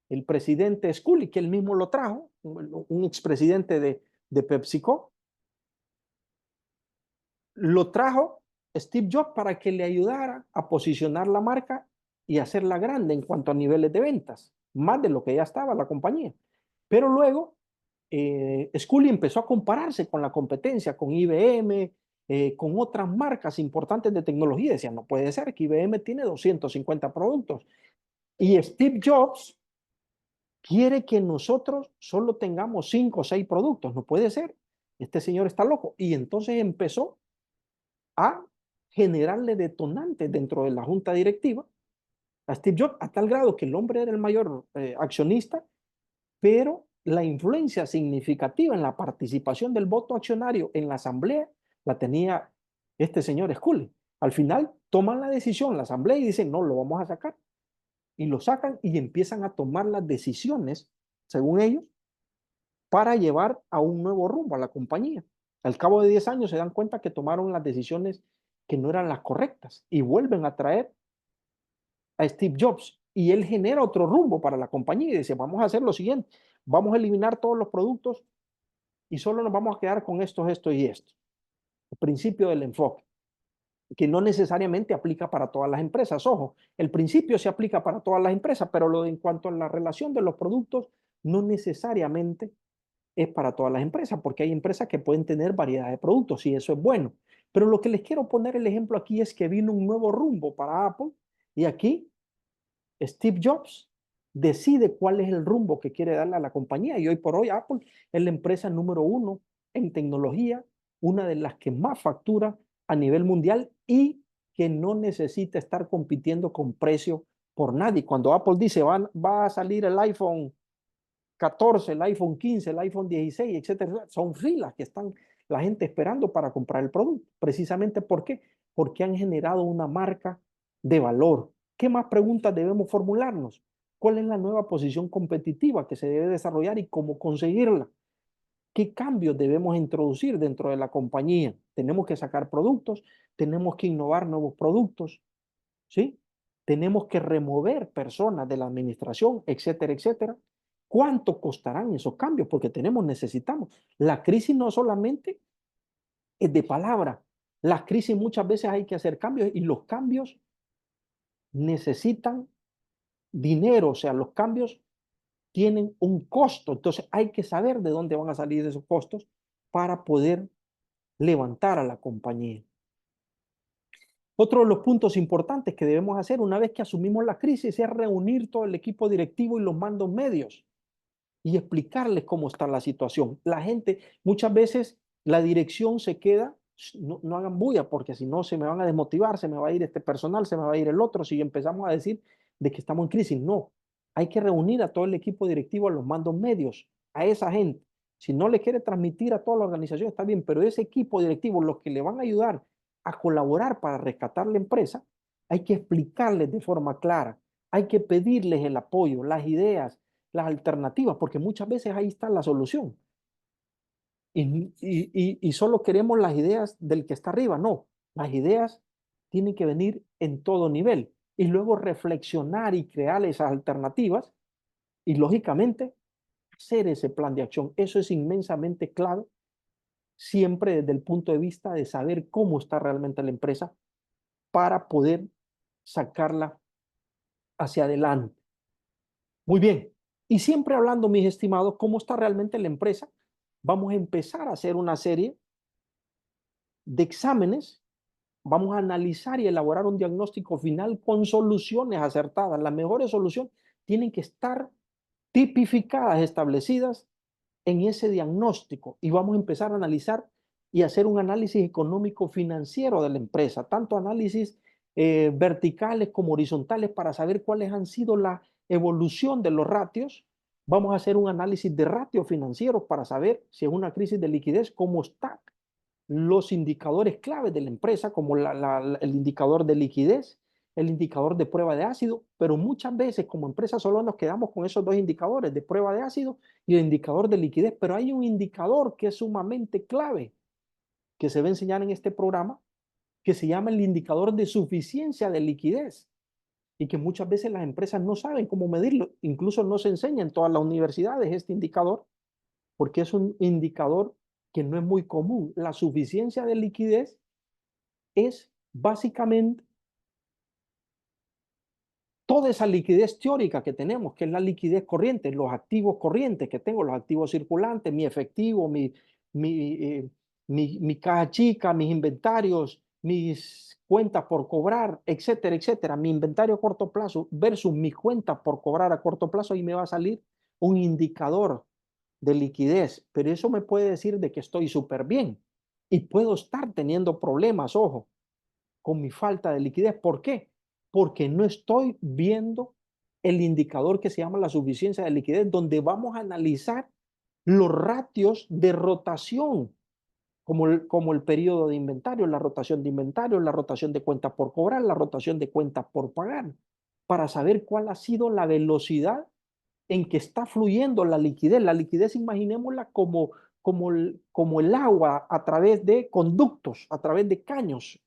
el presidente Scully, que él mismo lo trajo, un expresidente de PepsiCo, lo trajo Steve Jobs para que le ayudara a posicionar la marca y hacerla grande en cuanto a niveles de ventas, más de lo que ya estaba la compañía. Pero luego Scully empezó a compararse con la competencia, con IBM, con otras marcas importantes de tecnología. Decían, no puede ser que IBM tiene 250 productos. Y Steve Jobs quiere que nosotros solo tengamos 5 o 6 productos. No puede ser. Este señor está loco. Y entonces empezó a generarle detonantes dentro de la junta directiva a Steve Jobs, a tal grado que el hombre era el mayor accionista, pero la influencia significativa en la participación del voto accionario en la asamblea la tenía este señor Scully. Al final toman la decisión la asamblea y dicen, no, lo vamos a sacar. Y lo sacan y empiezan a tomar las decisiones, según ellos, para llevar a un nuevo rumbo a la compañía. Al cabo de 10 años se dan cuenta que tomaron las decisiones que no eran las correctas y vuelven a traer a Steve Jobs y él genera otro rumbo para la compañía y dice, vamos a hacer lo siguiente, vamos a eliminar todos los productos y solo nos vamos a quedar con esto y esto. El principio del enfoque, que no necesariamente aplica para todas las empresas. Ojo, el principio se aplica para todas las empresas, pero lo de, en cuanto a la relación de los productos, no necesariamente es para todas las empresas, porque hay empresas que pueden tener variedad de productos y eso es bueno. Pero lo que les quiero poner el ejemplo aquí es que vino un nuevo rumbo para Apple y aquí Steve Jobs decide cuál es el rumbo que quiere darle a la compañía y hoy por hoy Apple es la empresa número 1 en tecnología, una de las que más factura a nivel mundial y que no necesita estar compitiendo con precio por nadie. Cuando Apple dice va a salir el iPhone 14, el iPhone 15, el iPhone 16, etcétera, son filas que están la gente esperando para comprar el producto. Precisamente ¿por qué? Porque han generado una marca de valor. ¿Qué más preguntas debemos formularnos? ¿Cuál es la nueva posición competitiva que se debe desarrollar y cómo conseguirla? ¿Qué cambios debemos introducir dentro de la compañía? Tenemos que sacar productos, tenemos que innovar nuevos productos, ¿sí? Tenemos que remover personas de la administración, etcétera, etcétera. ¿Cuánto costarán esos cambios? Porque necesitamos. La crisis no solamente es de palabra. Las crisis muchas veces hay que hacer cambios y los cambios necesitan dinero, o sea, los cambios tienen un costo. Entonces hay que saber de dónde van a salir esos costos para poder levantar a la compañía. Otro de los puntos importantes que debemos hacer una vez que asumimos la crisis es reunir todo el equipo directivo y los mandos medios y explicarles cómo está la situación. La gente, muchas veces la dirección se queda, no hagan bulla porque si no se me van a desmotivar, se me va a ir este personal, se me va a ir el otro, si empezamos a decir de que estamos en crisis. No, hay que reunir a todo el equipo directivo, a los mandos medios, a esa gente. Si no le quiere transmitir a toda la organización, está bien, pero ese equipo directivo, los que le van a ayudar a colaborar para rescatar la empresa, hay que explicarles de forma clara, hay que pedirles el apoyo, las ideas, las alternativas, porque muchas veces ahí está la solución. Y solo queremos las ideas del que está arriba. No, las ideas tienen que venir en todo nivel y luego reflexionar y crear esas alternativas y lógicamente hacer ese plan de acción. Eso es inmensamente clave, siempre desde el punto de vista de saber cómo está realmente la empresa para poder sacarla hacia adelante. Muy bien. Y siempre hablando, mis estimados, cómo está realmente la empresa, vamos a empezar a hacer una serie de exámenes. Vamos a analizar y elaborar un diagnóstico final con soluciones acertadas. Las mejores soluciones tienen que estar tipificadas, establecidas en ese diagnóstico. Y vamos a empezar a analizar y hacer un análisis económico financiero de la empresa, tanto análisis verticales como horizontales para saber cuáles han sido la evolución de los ratios. Vamos a hacer un análisis de ratios financieros para saber si es una crisis de liquidez, cómo está los indicadores claves de la empresa, como el indicador de liquidez, el indicador de prueba de ácido, pero muchas veces como empresa solo nos quedamos con esos dos indicadores de prueba de ácido y el indicador de liquidez, pero hay un indicador que es sumamente clave que se va a enseñar en este programa, que se llama el indicador de suficiencia de liquidez y que muchas veces las empresas no saben cómo medirlo, incluso no se enseña en todas las universidades este indicador, porque es un indicador que no es muy común. La suficiencia de liquidez es básicamente toda esa liquidez teórica que tenemos, que es la liquidez corriente, los activos corrientes que tengo, los activos circulantes, mi efectivo, mi, eh, mi caja chica, mis inventarios, mis cuentas por cobrar, etcétera, etcétera. Mi inventario a corto plazo versus mis cuentas por cobrar a corto plazo, ahí me va a salir un indicador de liquidez, pero eso me puede decir de que estoy súper bien y puedo estar teniendo problemas, ojo, con mi falta de liquidez. ¿Por qué? Porque no estoy viendo el indicador que se llama la suficiencia de liquidez, donde vamos a analizar los ratios de rotación, como el periodo de inventario, la rotación de inventario, la rotación de cuentas por cobrar, la rotación de cuentas por pagar, para saber cuál ha sido la velocidad en que está fluyendo la liquidez. La liquidez, imaginémosla como el agua a través de conductos, a través de caños.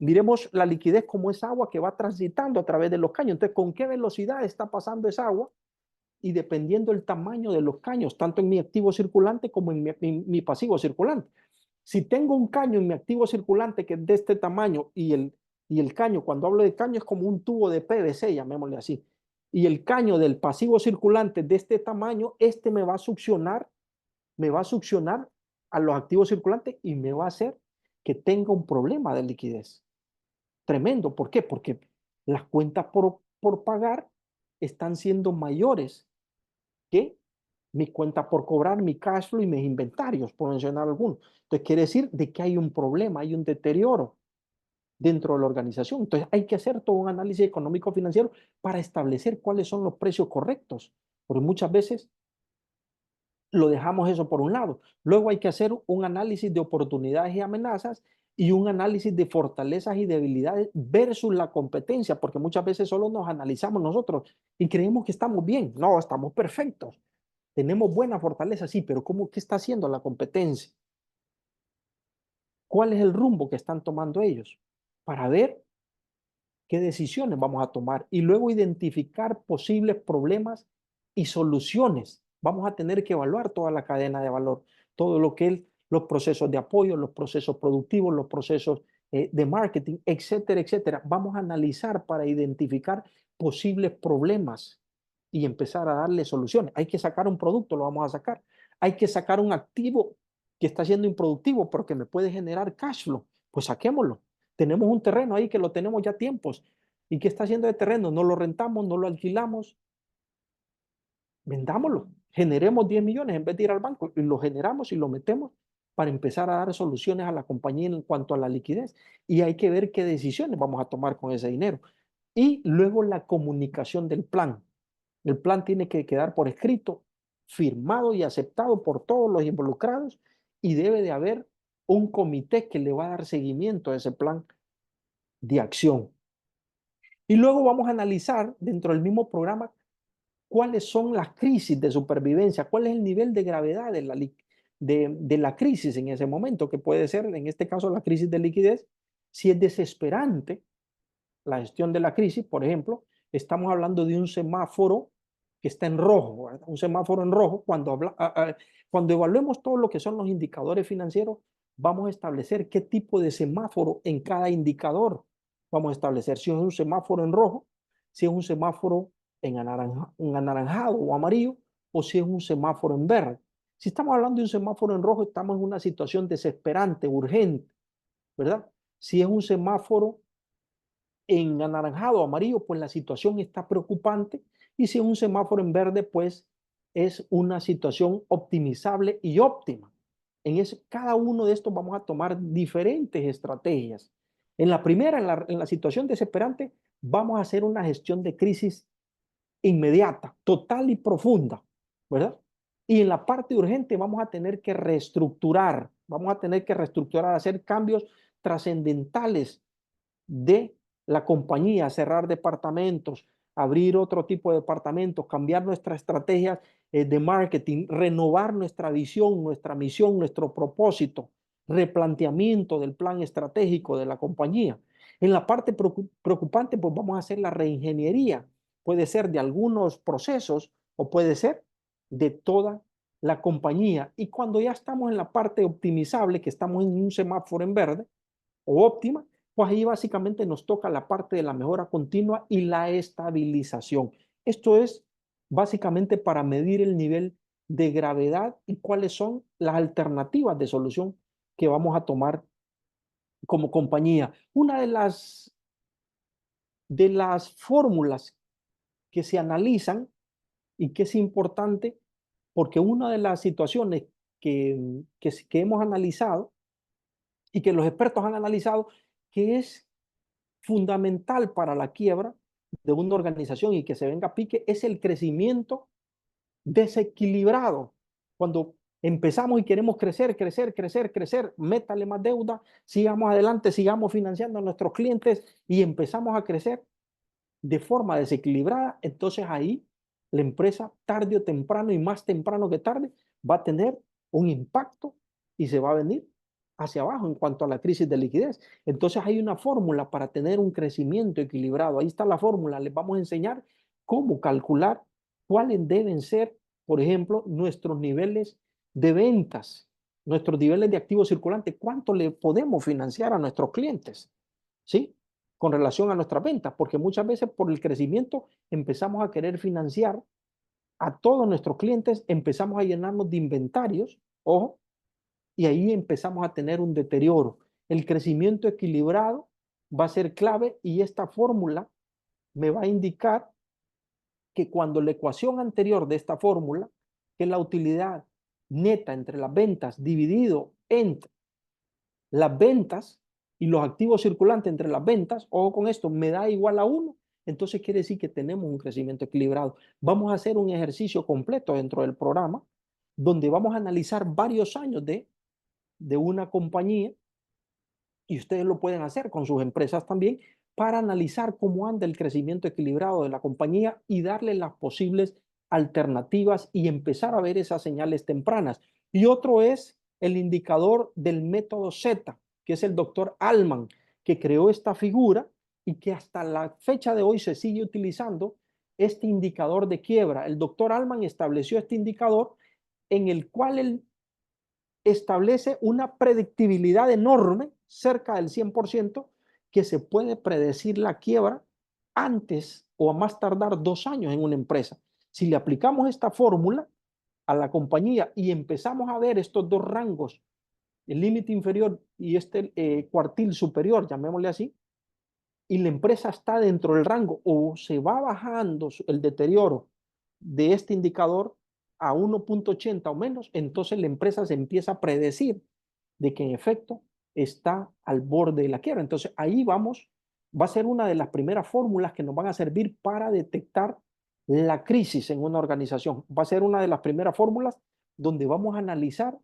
Miremos la liquidez como esa agua que va transitando a través de los caños. Entonces, ¿con qué velocidad está pasando esa agua? Y dependiendo del tamaño de los caños, tanto en mi activo circulante como en mi pasivo circulante. Si tengo un caño en mi activo circulante que es de este tamaño y el caño, cuando hablo de caño, es como un tubo de PVC, llamémosle así. Y el caño del pasivo circulante de este tamaño, este me va a succionar a los activos circulantes y me va a hacer que tenga un problema de liquidez tremendo. ¿Por qué? Porque las cuentas por pagar están siendo mayores que mi cuenta por cobrar, mi cash flow y mis inventarios, por mencionar algunos. Entonces, quiere decir de que hay un problema, hay un deterioro dentro de la organización. Entonces, hay que hacer todo un análisis económico financiero para establecer cuáles son los precios correctos, porque muchas veces lo dejamos eso por un lado. Luego hay que hacer un análisis de oportunidades y amenazas y un análisis de fortalezas y debilidades versus la competencia, porque muchas veces solo nos analizamos nosotros y creemos que estamos bien. No, estamos perfectos. Tenemos buena fortaleza, sí, pero ¿qué está haciendo la competencia? ¿Cuál es el rumbo que están tomando ellos? Para ver qué decisiones vamos a tomar y luego identificar posibles problemas y soluciones. Vamos a tener que evaluar toda la cadena de valor, todo lo que es los procesos de apoyo, los procesos productivos, los procesos de marketing, etcétera, etcétera. Vamos a analizar para identificar posibles problemas y empezar a darle soluciones. Hay que sacar un producto, lo vamos a sacar. Hay que sacar un activo, que está siendo improductivo, pero que me puede generar cash flow, pues saquémoslo. Tenemos un terreno ahí que lo tenemos ya tiempos. ¿Y qué está haciendo de terreno? No lo rentamos, no lo alquilamos, vendámoslo. Generemos 10 millones en vez de ir al banco y lo generamos y lo metemos para empezar a dar soluciones a la compañía en cuanto a la liquidez. Y hay que ver qué decisiones vamos a tomar con ese dinero. Y luego la comunicación del plan. El plan tiene que quedar por escrito, firmado y aceptado por todos los involucrados y debe de haber un comité que le va a dar seguimiento a ese plan de acción. Y luego vamos a analizar dentro del mismo programa cuáles son las crisis de supervivencia, cuál es el nivel de gravedad de la crisis en ese momento, que puede ser, en este caso, la crisis de liquidez. Si es desesperante la gestión de la crisis, por ejemplo, estamos hablando de un semáforo que está en rojo, ¿verdad? Un semáforo en rojo. Cuando evaluemos todo lo que son los indicadores financieros, vamos a establecer qué tipo de semáforo en cada indicador vamos a establecer. Si es un semáforo en rojo, si es un semáforo en anaranjado o amarillo, o si es un semáforo en verde. Si estamos hablando de un semáforo en rojo, estamos en una situación desesperante, urgente, ¿verdad? Si es un semáforo en anaranjado o amarillo, pues la situación está preocupante. Y si es un semáforo en verde, pues es una situación optimizable y óptima. Cada uno de estos vamos a tomar diferentes estrategias. En la primera, en la situación desesperante, vamos a hacer una gestión de crisis inmediata, total y profunda, ¿verdad? Y en la parte urgente vamos a tener que reestructurar, hacer cambios trascendentales de la compañía, cerrar departamentos, abrir otro tipo de departamentos, cambiar nuestra estrategia de marketing, renovar nuestra visión, nuestra misión, nuestro propósito, replanteamiento del plan estratégico de la compañía. En la parte preocupante, pues vamos a hacer la reingeniería. Puede ser de algunos procesos o puede ser de toda la compañía. Y cuando ya estamos en la parte optimizable, que estamos en un semáforo en verde o óptima, pues ahí básicamente nos toca la parte de la mejora continua y la estabilización. Esto es básicamente para medir el nivel de gravedad y cuáles son las alternativas de solución que vamos a tomar como compañía. Una de las fórmulas que se analizan y que es importante, porque una de las situaciones que hemos analizado y que los expertos han analizado, que es fundamental para la quiebra de una organización y que se venga a pique, es el crecimiento desequilibrado. Cuando empezamos y queremos crecer, crecer, crecer, crecer, métale más deuda, sigamos adelante, sigamos financiando a nuestros clientes y empezamos a crecer de forma desequilibrada, entonces ahí la empresa tarde o temprano y más temprano que tarde va a tener un impacto y se va a venir hacia abajo en cuanto a la crisis de liquidez. Entonces hay una fórmula para tener un crecimiento equilibrado. Ahí está la fórmula. Les vamos a enseñar cómo calcular cuáles deben ser, por ejemplo, nuestros niveles de ventas, nuestros niveles de activos circulantes, cuánto le podemos financiar a nuestros clientes, ¿sí? Con relación a nuestras ventas, porque muchas veces por el crecimiento empezamos a querer financiar a todos nuestros clientes, empezamos a llenarnos de inventarios, ojo, y ahí empezamos a tener un deterioro. El crecimiento equilibrado va a ser clave y esta fórmula me va a indicar que cuando la ecuación anterior de esta fórmula, que es la utilidad neta entre las ventas dividido entre las ventas y los activos circulantes entre las ventas, ojo con esto, me da igual a 1, entonces quiere decir que tenemos un crecimiento equilibrado. Vamos a hacer un ejercicio completo dentro del programa donde vamos a analizar varios años de una compañía y ustedes lo pueden hacer con sus empresas también para analizar cómo anda el crecimiento equilibrado de la compañía y darle las posibles alternativas y empezar a ver esas señales tempranas. Y otro es el indicador del método Z, que es el doctor Allman, que creó esta figura y que hasta la fecha de hoy se sigue utilizando este indicador de quiebra. El doctor Allman estableció este indicador en el cual él establece una predictibilidad enorme, cerca del 100%, que se puede predecir la quiebra antes o a más tardar 2 años en una empresa. Si le aplicamos esta fórmula, a la compañía y empezamos a ver estos dos rangos, el límite inferior y este cuartil superior, llamémosle así, y la empresa está dentro del rango o se va bajando el deterioro de este indicador a 1.80 o menos, entonces la empresa se empieza a predecir de que en efecto está al borde de la quiebra. Entonces ahí vamos, va a ser una de las primeras fórmulas que nos van a servir para detectar la crisis en una organización. Va a ser una de las primeras fórmulas donde vamos a analizar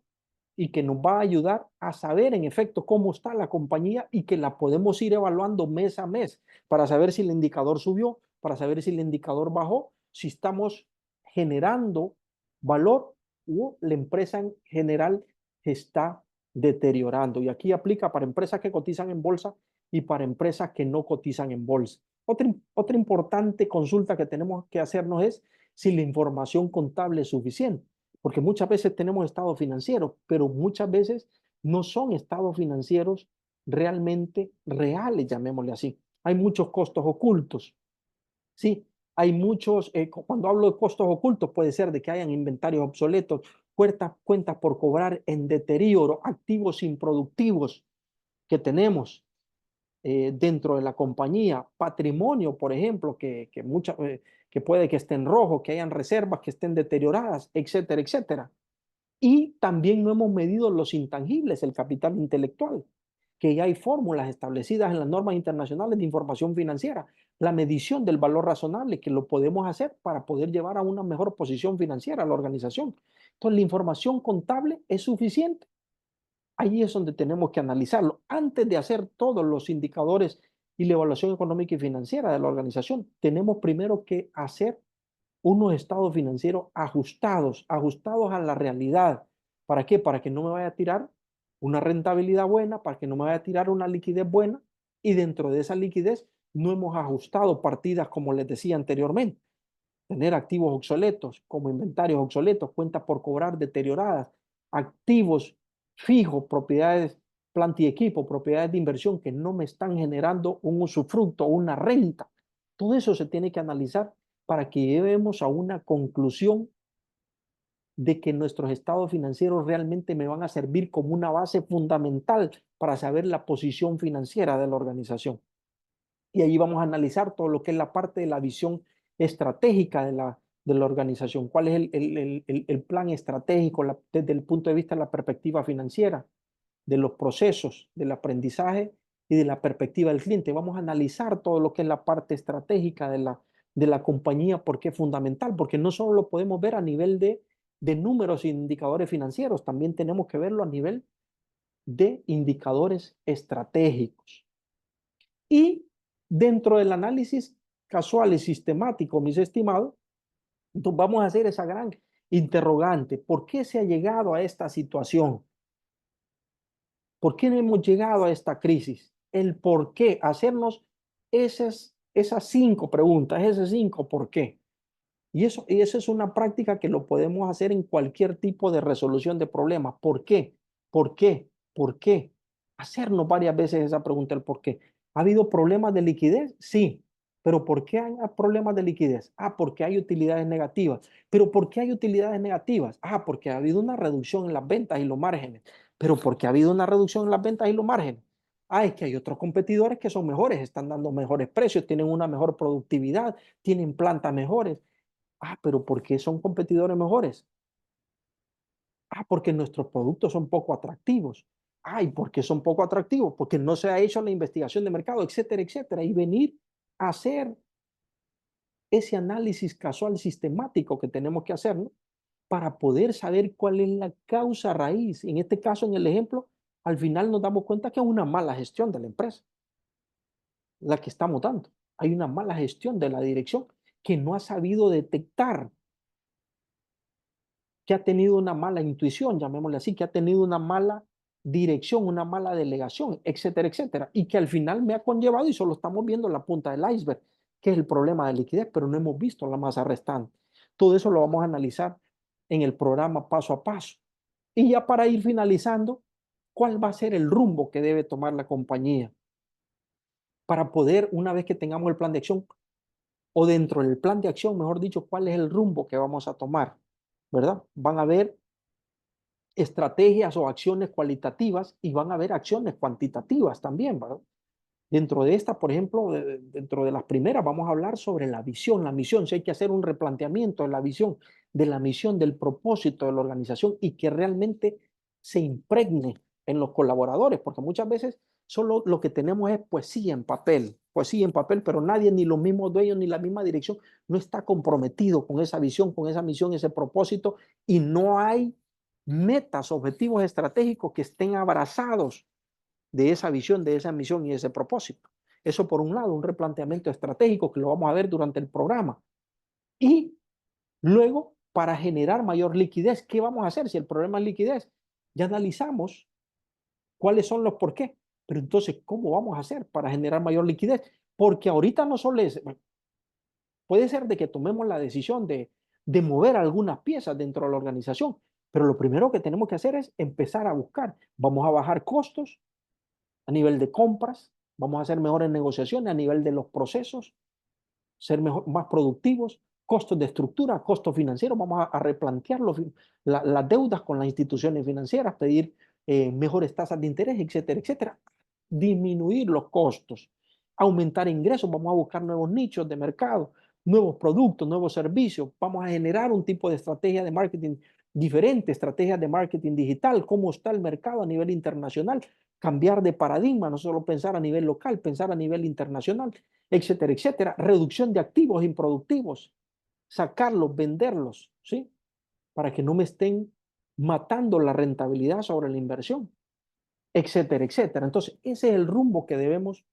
y que nos va a ayudar a saber en efecto cómo está la compañía y que la podemos ir evaluando mes a mes para saber si el indicador subió, para saber si el indicador bajó, si estamos generando valor o la empresa en general está deteriorando. Y aquí aplica para empresas que cotizan en bolsa y para empresas que no cotizan en bolsa. Otra importante consulta que tenemos que hacernos es si la información contable es suficiente, porque muchas veces tenemos estados financieros, pero muchas veces no son estados financieros realmente reales, llamémosle así. Hay muchos costos ocultos, ¿sí? Hay muchos, cuando hablo de costos ocultos, puede ser de que hayan inventarios obsoletos, cuentas por cobrar en deterioro, activos improductivos que tenemos dentro de la compañía, patrimonio, por ejemplo, que puede que esté en rojo, que hayan reservas que estén deterioradas, etcétera, etcétera. Y también no hemos medido los intangibles, el capital intelectual, que ya hay fórmulas establecidas en las normas internacionales de información financiera, la medición del valor razonable, que lo podemos hacer para poder llevar a una mejor posición financiera a la organización. Entonces, la información contable es suficiente. Ahí es donde tenemos que analizarlo. Antes de hacer todos los indicadores y la evaluación económica y financiera de la organización, tenemos primero que hacer unos estados financieros ajustados a la realidad. ¿Para qué? Para que no me vaya a tirar una rentabilidad buena, para que no me vaya a tirar una liquidez buena y dentro de esa liquidez no hemos ajustado partidas como les decía anteriormente. Tener activos obsoletos como inventarios obsoletos, cuentas por cobrar deterioradas, activos fijos, propiedades, planta y equipo, propiedades de inversión que no me están generando un usufructo o una renta. Todo eso se tiene que analizar para que lleguemos a una conclusión de que nuestros estados financieros realmente me van a servir como una base fundamental para saber la posición financiera de la organización. Y ahí vamos a analizar todo lo que es la parte de la visión estratégica de la organización, cuál es el plan estratégico desde el punto de vista de la perspectiva financiera, de los procesos, del aprendizaje y de la perspectiva del cliente. Vamos a analizar todo lo que es la parte estratégica de la compañía, porque es fundamental, porque no solo lo podemos ver a nivel de números e indicadores financieros, también tenemos que verlo a nivel de indicadores estratégicos. Y dentro del análisis casual y sistemático, mis estimados, entonces vamos a hacer esa gran interrogante. ¿Por qué se ha llegado a esta situación? ¿Por qué hemos llegado a esta crisis? El por qué. Hacernos esas 5 preguntas, ese 5 por qué. Y eso es una práctica que lo podemos hacer en cualquier tipo de resolución de problemas. ¿Por qué? ¿Por qué? ¿Por qué? Hacernos varias veces esa pregunta, el por qué. ¿Ha habido problemas de liquidez? Sí. ¿Pero por qué hay problemas de liquidez? Ah, porque hay utilidades negativas. ¿Pero por qué hay utilidades negativas? Ah, porque ha habido una reducción en las ventas y los márgenes. ¿Pero por qué ha habido una reducción en las ventas y los márgenes? Ah, es que hay otros competidores que son mejores, están dando mejores precios, tienen una mejor productividad, tienen plantas mejores. Ah, pero ¿por qué son competidores mejores? Ah, porque nuestros productos son poco atractivos. Ah, ¿y por qué son poco atractivos? Porque no se ha hecho la investigación de mercado, etcétera, etcétera. Y venir a hacer ese análisis casual sistemático que tenemos que hacer, ¿no? Para poder saber cuál es la causa raíz. En este caso, en el ejemplo, al final nos damos cuenta que es una mala gestión de la empresa, la que estamos dando. Hay una mala gestión de la dirección que no ha sabido detectar, que ha tenido una mala intuición, llamémosle así, que ha tenido una mala dirección, una mala delegación, etcétera, etcétera, y que al final me ha conllevado, y solo estamos viendo la punta del iceberg, que es el problema de liquidez, pero no hemos visto la masa restante. Todo eso lo vamos a analizar en el programa paso a paso. Y ya para ir finalizando, ¿cuál va a ser el rumbo que debe tomar la compañía? Para poder, una vez que tengamos el plan de acción, o dentro del plan de acción, mejor dicho, cuál es el rumbo que vamos a tomar. ¿verdad? Van a haber estrategias o acciones cualitativas y van a haber acciones cuantitativas también, ¿verdad? Dentro de esta, por ejemplo, dentro de las primeras, vamos a hablar sobre la visión, la misión. Si hay que hacer un replanteamiento de la visión, de la misión, del propósito de la organización y que realmente se impregne en los colaboradores, porque muchas veces solo lo que tenemos es poesía en papel, pero nadie, ni los mismos dueños, ni la misma dirección, no está comprometido con esa visión, con esa misión, ese propósito, y no hay metas, objetivos estratégicos que estén abrazados de esa visión, de esa misión y ese propósito. Eso por un lado, un replanteamiento estratégico que lo vamos a ver durante el programa. Y luego, para generar mayor liquidez, ¿qué vamos a hacer si el problema es liquidez? Ya analizamos cuáles son los por qué, pero entonces, ¿cómo vamos a hacer para generar mayor liquidez? Porque ahorita no solo es, bueno, puede ser de que tomemos la decisión de mover algunas piezas dentro de la organización, pero lo primero que tenemos que hacer es empezar a buscar. Vamos a bajar costos, a nivel de compras, vamos a hacer mejores negociaciones a nivel de los procesos, ser mejor, más productivos, costos de estructura, costos financieros, vamos a replantear las deudas con las instituciones financieras, pedir mejores tasas de interés, etcétera, etcétera. Disminuir los costos, aumentar ingresos, vamos a buscar nuevos nichos de mercado, nuevos productos, nuevos servicios, vamos a generar un tipo de estrategia de marketing diferente, estrategias de marketing digital, cómo está el mercado a nivel internacional, cambiar de paradigma, no solo pensar a nivel local, pensar a nivel internacional, etcétera, etcétera. Reducción de activos improductivos, sacarlos, venderlos, ¿sí? Para que no me estén matando la rentabilidad sobre la inversión, etcétera, etcétera. Entonces, ese es el rumbo que debemos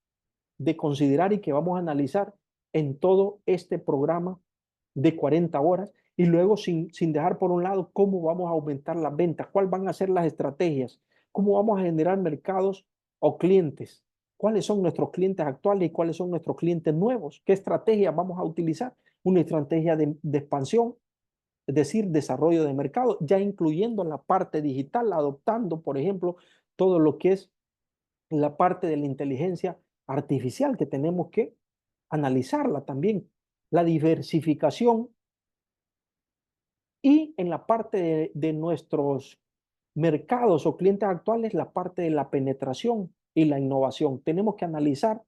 de considerar y que vamos a analizar en todo este programa de 40 horas y luego sin dejar por un lado cómo vamos a aumentar las ventas, cuáles van a ser las estrategias, cómo vamos a generar mercados o clientes, cuáles son nuestros clientes actuales y cuáles son nuestros clientes nuevos, qué estrategias vamos a utilizar, una estrategia de expansión, es decir, desarrollo de mercado, ya incluyendo la parte digital, adoptando, por ejemplo, todo lo que es la parte de la inteligencia artificial que tenemos que analizarla también, la diversificación y en la parte de nuestros mercados o clientes actuales, la parte de la penetración y la innovación. Tenemos que analizar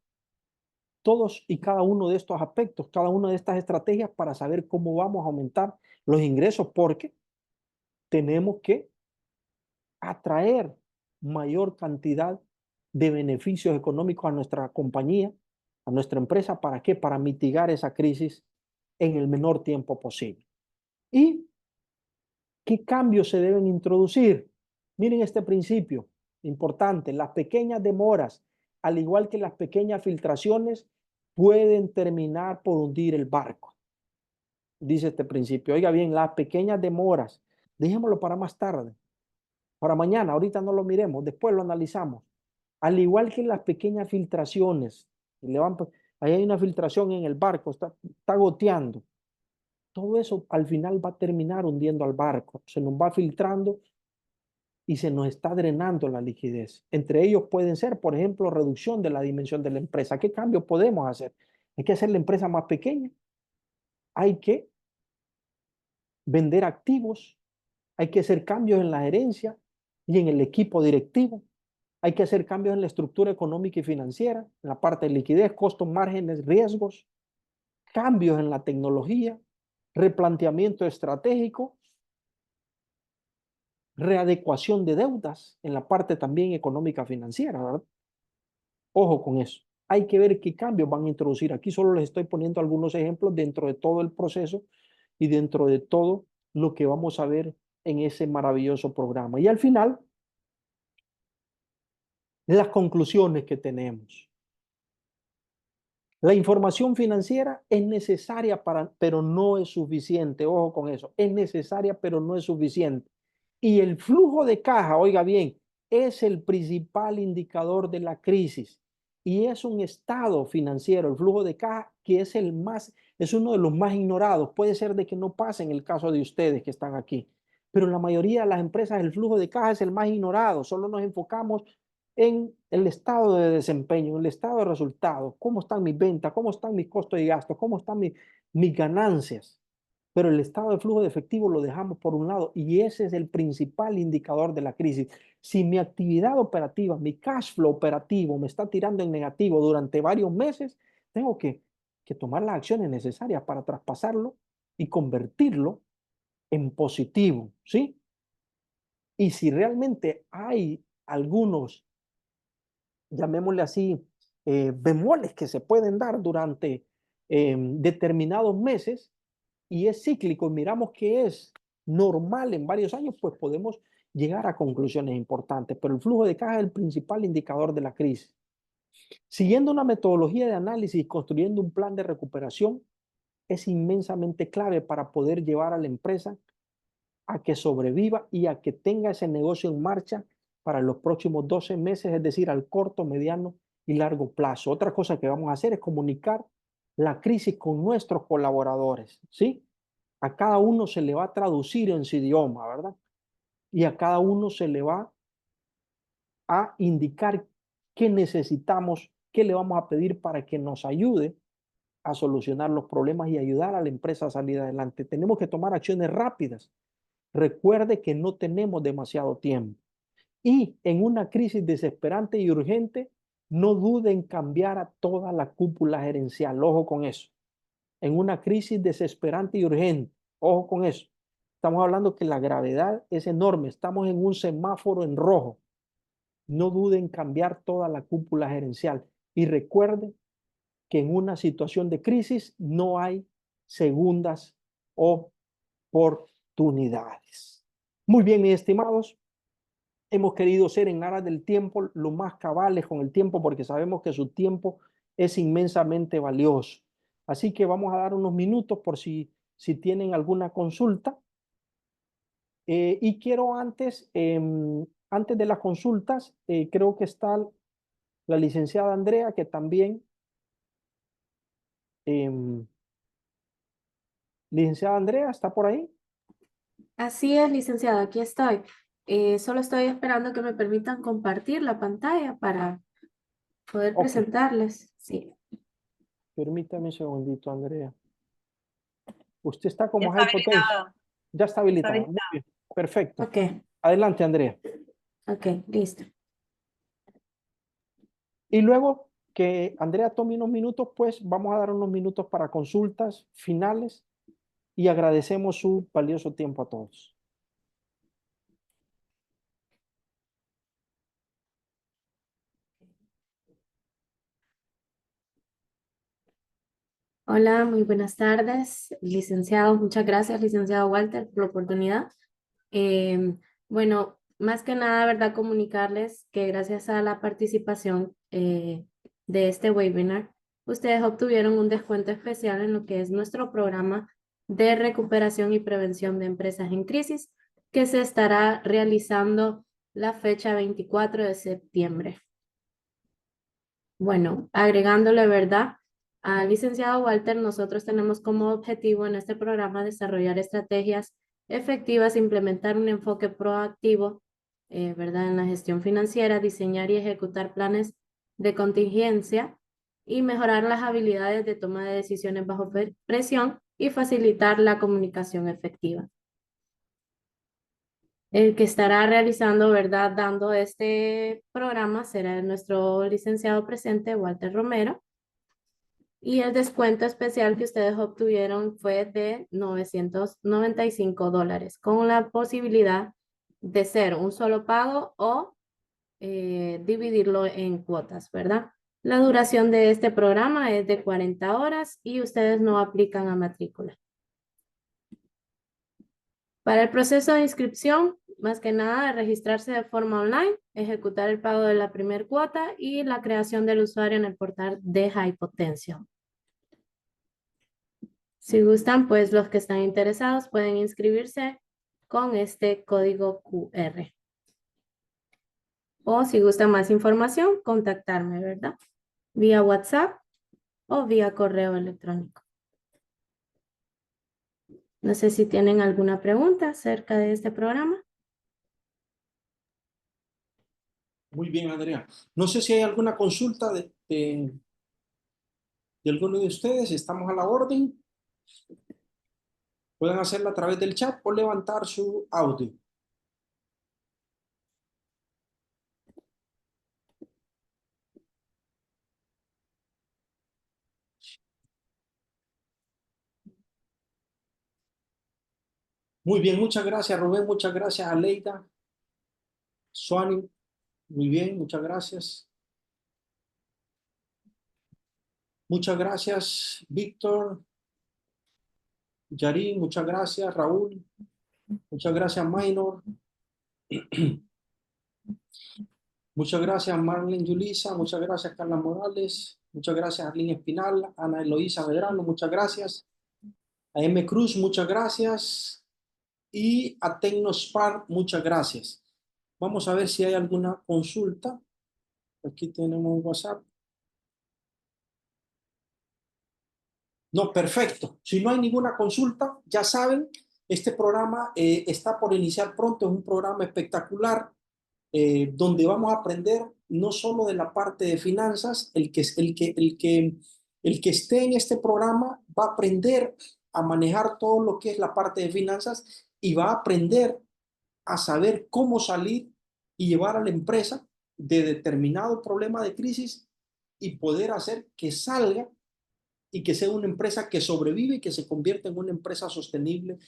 todos y cada uno de estos aspectos, cada una de estas estrategias para saber cómo vamos a aumentar los ingresos, porque tenemos que atraer mayor cantidad de beneficios económicos a nuestra compañía, a nuestra empresa. ¿Para qué? Para mitigar esa crisis en el menor tiempo posible. ¿Y qué cambios se deben introducir? Miren este principio importante. Las pequeñas demoras, al igual que las pequeñas filtraciones, pueden terminar por hundir el barco. Dice este principio. Oiga bien, las pequeñas demoras, dejémoslo para más tarde, para mañana, ahorita no lo miremos, después lo analizamos. Al igual que las pequeñas filtraciones, ahí hay una filtración en el barco, está goteando. Todo eso al final va a terminar hundiendo al barco, se nos va filtrando y se nos está drenando la liquidez. Entre ellos pueden ser, por ejemplo, reducción de la dimensión de la empresa. ¿Qué cambios podemos hacer? Hay que hacer la empresa más pequeña, hay que vender activos, hay que hacer cambios en la gerencia y en el equipo directivo. Hay que hacer cambios en la estructura económica y financiera, en la parte de liquidez, costos, márgenes, riesgos, cambios en la tecnología, replanteamiento estratégico, readecuación de deudas en la parte también económica financiera, ¿verdad? Ojo con eso. Hay que ver qué cambios van a introducir. Aquí solo les estoy poniendo algunos ejemplos dentro de todo el proceso y dentro de todo lo que vamos a ver en ese maravilloso programa. Y al final, las conclusiones que tenemos. La información financiera es necesaria pero no es suficiente. Ojo con eso. Es necesaria, pero no es suficiente. Y el flujo de caja, oiga bien, es el principal indicador de la crisis. Y es un estado financiero, el flujo de caja, que es uno de los más ignorados. Puede ser de que no pase en el caso de ustedes que están aquí. Pero en la mayoría de las empresas el flujo de caja es el más ignorado. Solo nos enfocamos en el estado de desempeño, en el estado de resultados, cómo están mis ventas, cómo están mis costos y gastos, cómo están mis ganancias. pero el estado de flujo de efectivo lo dejamos por un lado y ese es el principal indicador de la crisis. Si mi actividad operativa, mi cash flow operativo me está tirando en negativo durante varios meses, tengo que tomar las acciones necesarias para traspasarlo y convertirlo en positivo, ¿sí? Y si realmente hay algunos, llamémosle así, bemoles que se pueden dar durante determinados meses y es cíclico y miramos que es normal en varios años, pues podemos llegar a conclusiones importantes. Pero el flujo de caja es el principal indicador de la crisis. Siguiendo una metodología de análisis y construyendo un plan de recuperación es inmensamente clave para poder llevar a la empresa a que sobreviva y a que tenga ese negocio en marcha para los próximos 12 meses, es decir, al corto, mediano y largo plazo. Otra cosa que vamos a hacer es comunicar la crisis con nuestros colaboradores, ¿sí? A cada uno se le va a traducir en su idioma, ¿verdad? Y a cada uno se le va a indicar qué necesitamos, qué le vamos a pedir para que nos ayude a solucionar los problemas y ayudar a la empresa a salir adelante. Tenemos que tomar acciones rápidas. Recuerde que no tenemos demasiado tiempo. Y en una crisis desesperante y urgente, no dude en cambiar a toda la cúpula gerencial. Ojo con eso. En una crisis desesperante y urgente, ojo con eso. Estamos hablando que la gravedad es enorme. Estamos en un semáforo en rojo. No dude en cambiar toda la cúpula gerencial. Y recuerde que en una situación de crisis no hay segundas oportunidades. Muy bien, mis estimados. Hemos querido ser en aras del tiempo lo más cabales con el tiempo porque sabemos que su tiempo es inmensamente valioso. Así que vamos a dar unos minutos por si tienen alguna consulta. Y quiero antes de las consultas, creo que está la licenciada Andrea, que también, licenciada Andrea, ¿está por ahí? Así es, licenciada, aquí estoy. Solo estoy esperando que me permitan compartir la pantalla para poder Ok, presentarles. Sí. permítame un segundito, Andrea. Usted está Ya como está high potencia. habilitado. Ya está Está habilitada. Muy habilitado. bien, perfecto. Ok, Adelante, Andrea. ok, listo. Y luego que Andrea tome unos minutos, pues vamos a dar unos minutos para consultas finales y agradecemos su valioso tiempo a todos. Hola, muy buenas tardes, licenciado. Muchas gracias, licenciado Walter, por la oportunidad. Bueno, más que nada, ¿verdad? Comunicarles que gracias a la participación de este webinar, ustedes obtuvieron un descuento especial en lo que es nuestro programa de recuperación y prevención de empresas en crisis, que se estará realizando la fecha 24 de septiembre. Bueno, agregándole, ¿verdad? Al licenciado Walter, nosotros tenemos como objetivo en este programa desarrollar estrategias efectivas, implementar un enfoque proactivo, ¿verdad? En la gestión financiera, diseñar y ejecutar planes de contingencia y mejorar las habilidades de toma de decisiones bajo presión y facilitar la comunicación efectiva. El que estará realizando, ¿verdad? Dando este programa será nuestro licenciado presente, Walter Romero. Y el descuento especial que ustedes obtuvieron fue de $995, con la posibilidad de ser un solo pago o dividirlo en cuotas, ¿verdad? La duración de este programa es de 40 horas y ustedes no aplican a matrícula. Para el proceso de inscripción, más que nada, registrarse de forma online, ejecutar el pago de la primera cuota y la creación del usuario en el portal de Hypotension. Si gustan, pues los que están interesados pueden inscribirse con este código QR. O si gustan más información, contactarme, ¿verdad? Vía WhatsApp o vía correo electrónico. No sé si tienen alguna pregunta acerca de este programa. Muy bien, Andrea. No sé si hay alguna consulta de alguno de ustedes. Estamos a la orden. Pueden hacerlo a través del chat o levantar su audio. Muy bien, muchas gracias Rubén, muchas gracias Aleida, Suani, muy bien, muchas gracias. Muchas gracias Víctor, Yarin, muchas gracias Raúl, muchas gracias Maynor, muchas gracias Marlene Yulisa, muchas gracias Carla Morales, muchas gracias Arlene Espinal, Ana Eloísa Medrano, muchas gracias. A M. Cruz, muchas gracias. Y a Tecnospar, muchas gracias. Vamos a ver si hay alguna consulta. Aquí tenemos un WhatsApp. No, perfecto. Si no hay ninguna consulta, ya saben, este programa está por iniciar pronto. Es un programa espectacular donde vamos a aprender no solo de la parte de finanzas, el que esté en este programa va a aprender a manejar todo lo que es la parte de finanzas y va a aprender a saber cómo salir y llevar a la empresa de determinado problema de crisis y poder hacer que salga y que sea una empresa que sobrevive y que se convierta en una empresa sostenible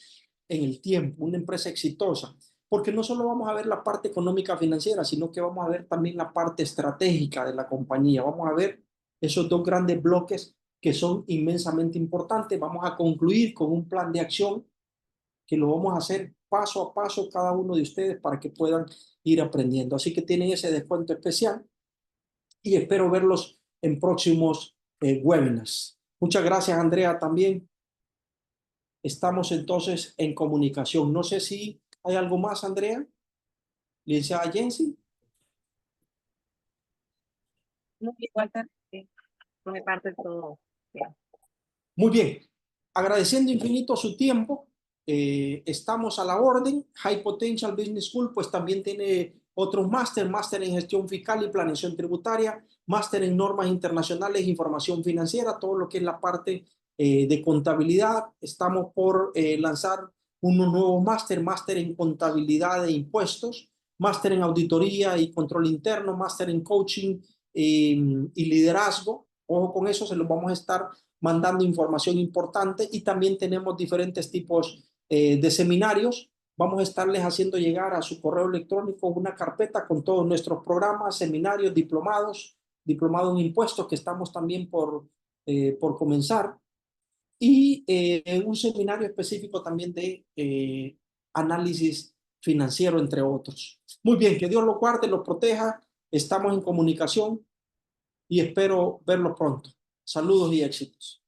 en el tiempo, una empresa exitosa. Porque no solo vamos a ver la parte económica financiera, sino que vamos a ver también la parte estratégica de la compañía. Vamos a ver esos dos grandes bloques que son inmensamente importantes. Vamos a concluir con un plan de acción que lo vamos a hacer paso a paso cada uno de ustedes para que puedan ir aprendiendo. Así que tienen ese descuento especial y espero verlos en próximos webinars. Muchas gracias, Andrea, también. Estamos entonces en comunicación. No sé si hay algo más, Andrea. Licenciada Jensi. No, igual, por mi parte todo bien. Muy bien. Agradeciendo infinito su tiempo. Estamos a la orden. High Potential Business School pues también tiene otros máster en gestión fiscal y planeación tributaria, máster en normas internacionales e información financiera, todo lo que es la parte de contabilidad. Estamos por lanzar unos nuevos máster en contabilidad e impuestos, máster en auditoría y control interno, máster en coaching y liderazgo. Ojo con eso, se los vamos a estar mandando información importante y también tenemos diferentes tipos de seminarios. Vamos a estarles haciendo llegar a su correo electrónico una carpeta con todos nuestros programas, seminarios, diplomados en impuestos que estamos también por comenzar y un seminario específico también de análisis financiero, entre otros. Muy bien, que Dios los guarde, los proteja. Estamos en comunicación y espero verlos pronto. Saludos y éxitos.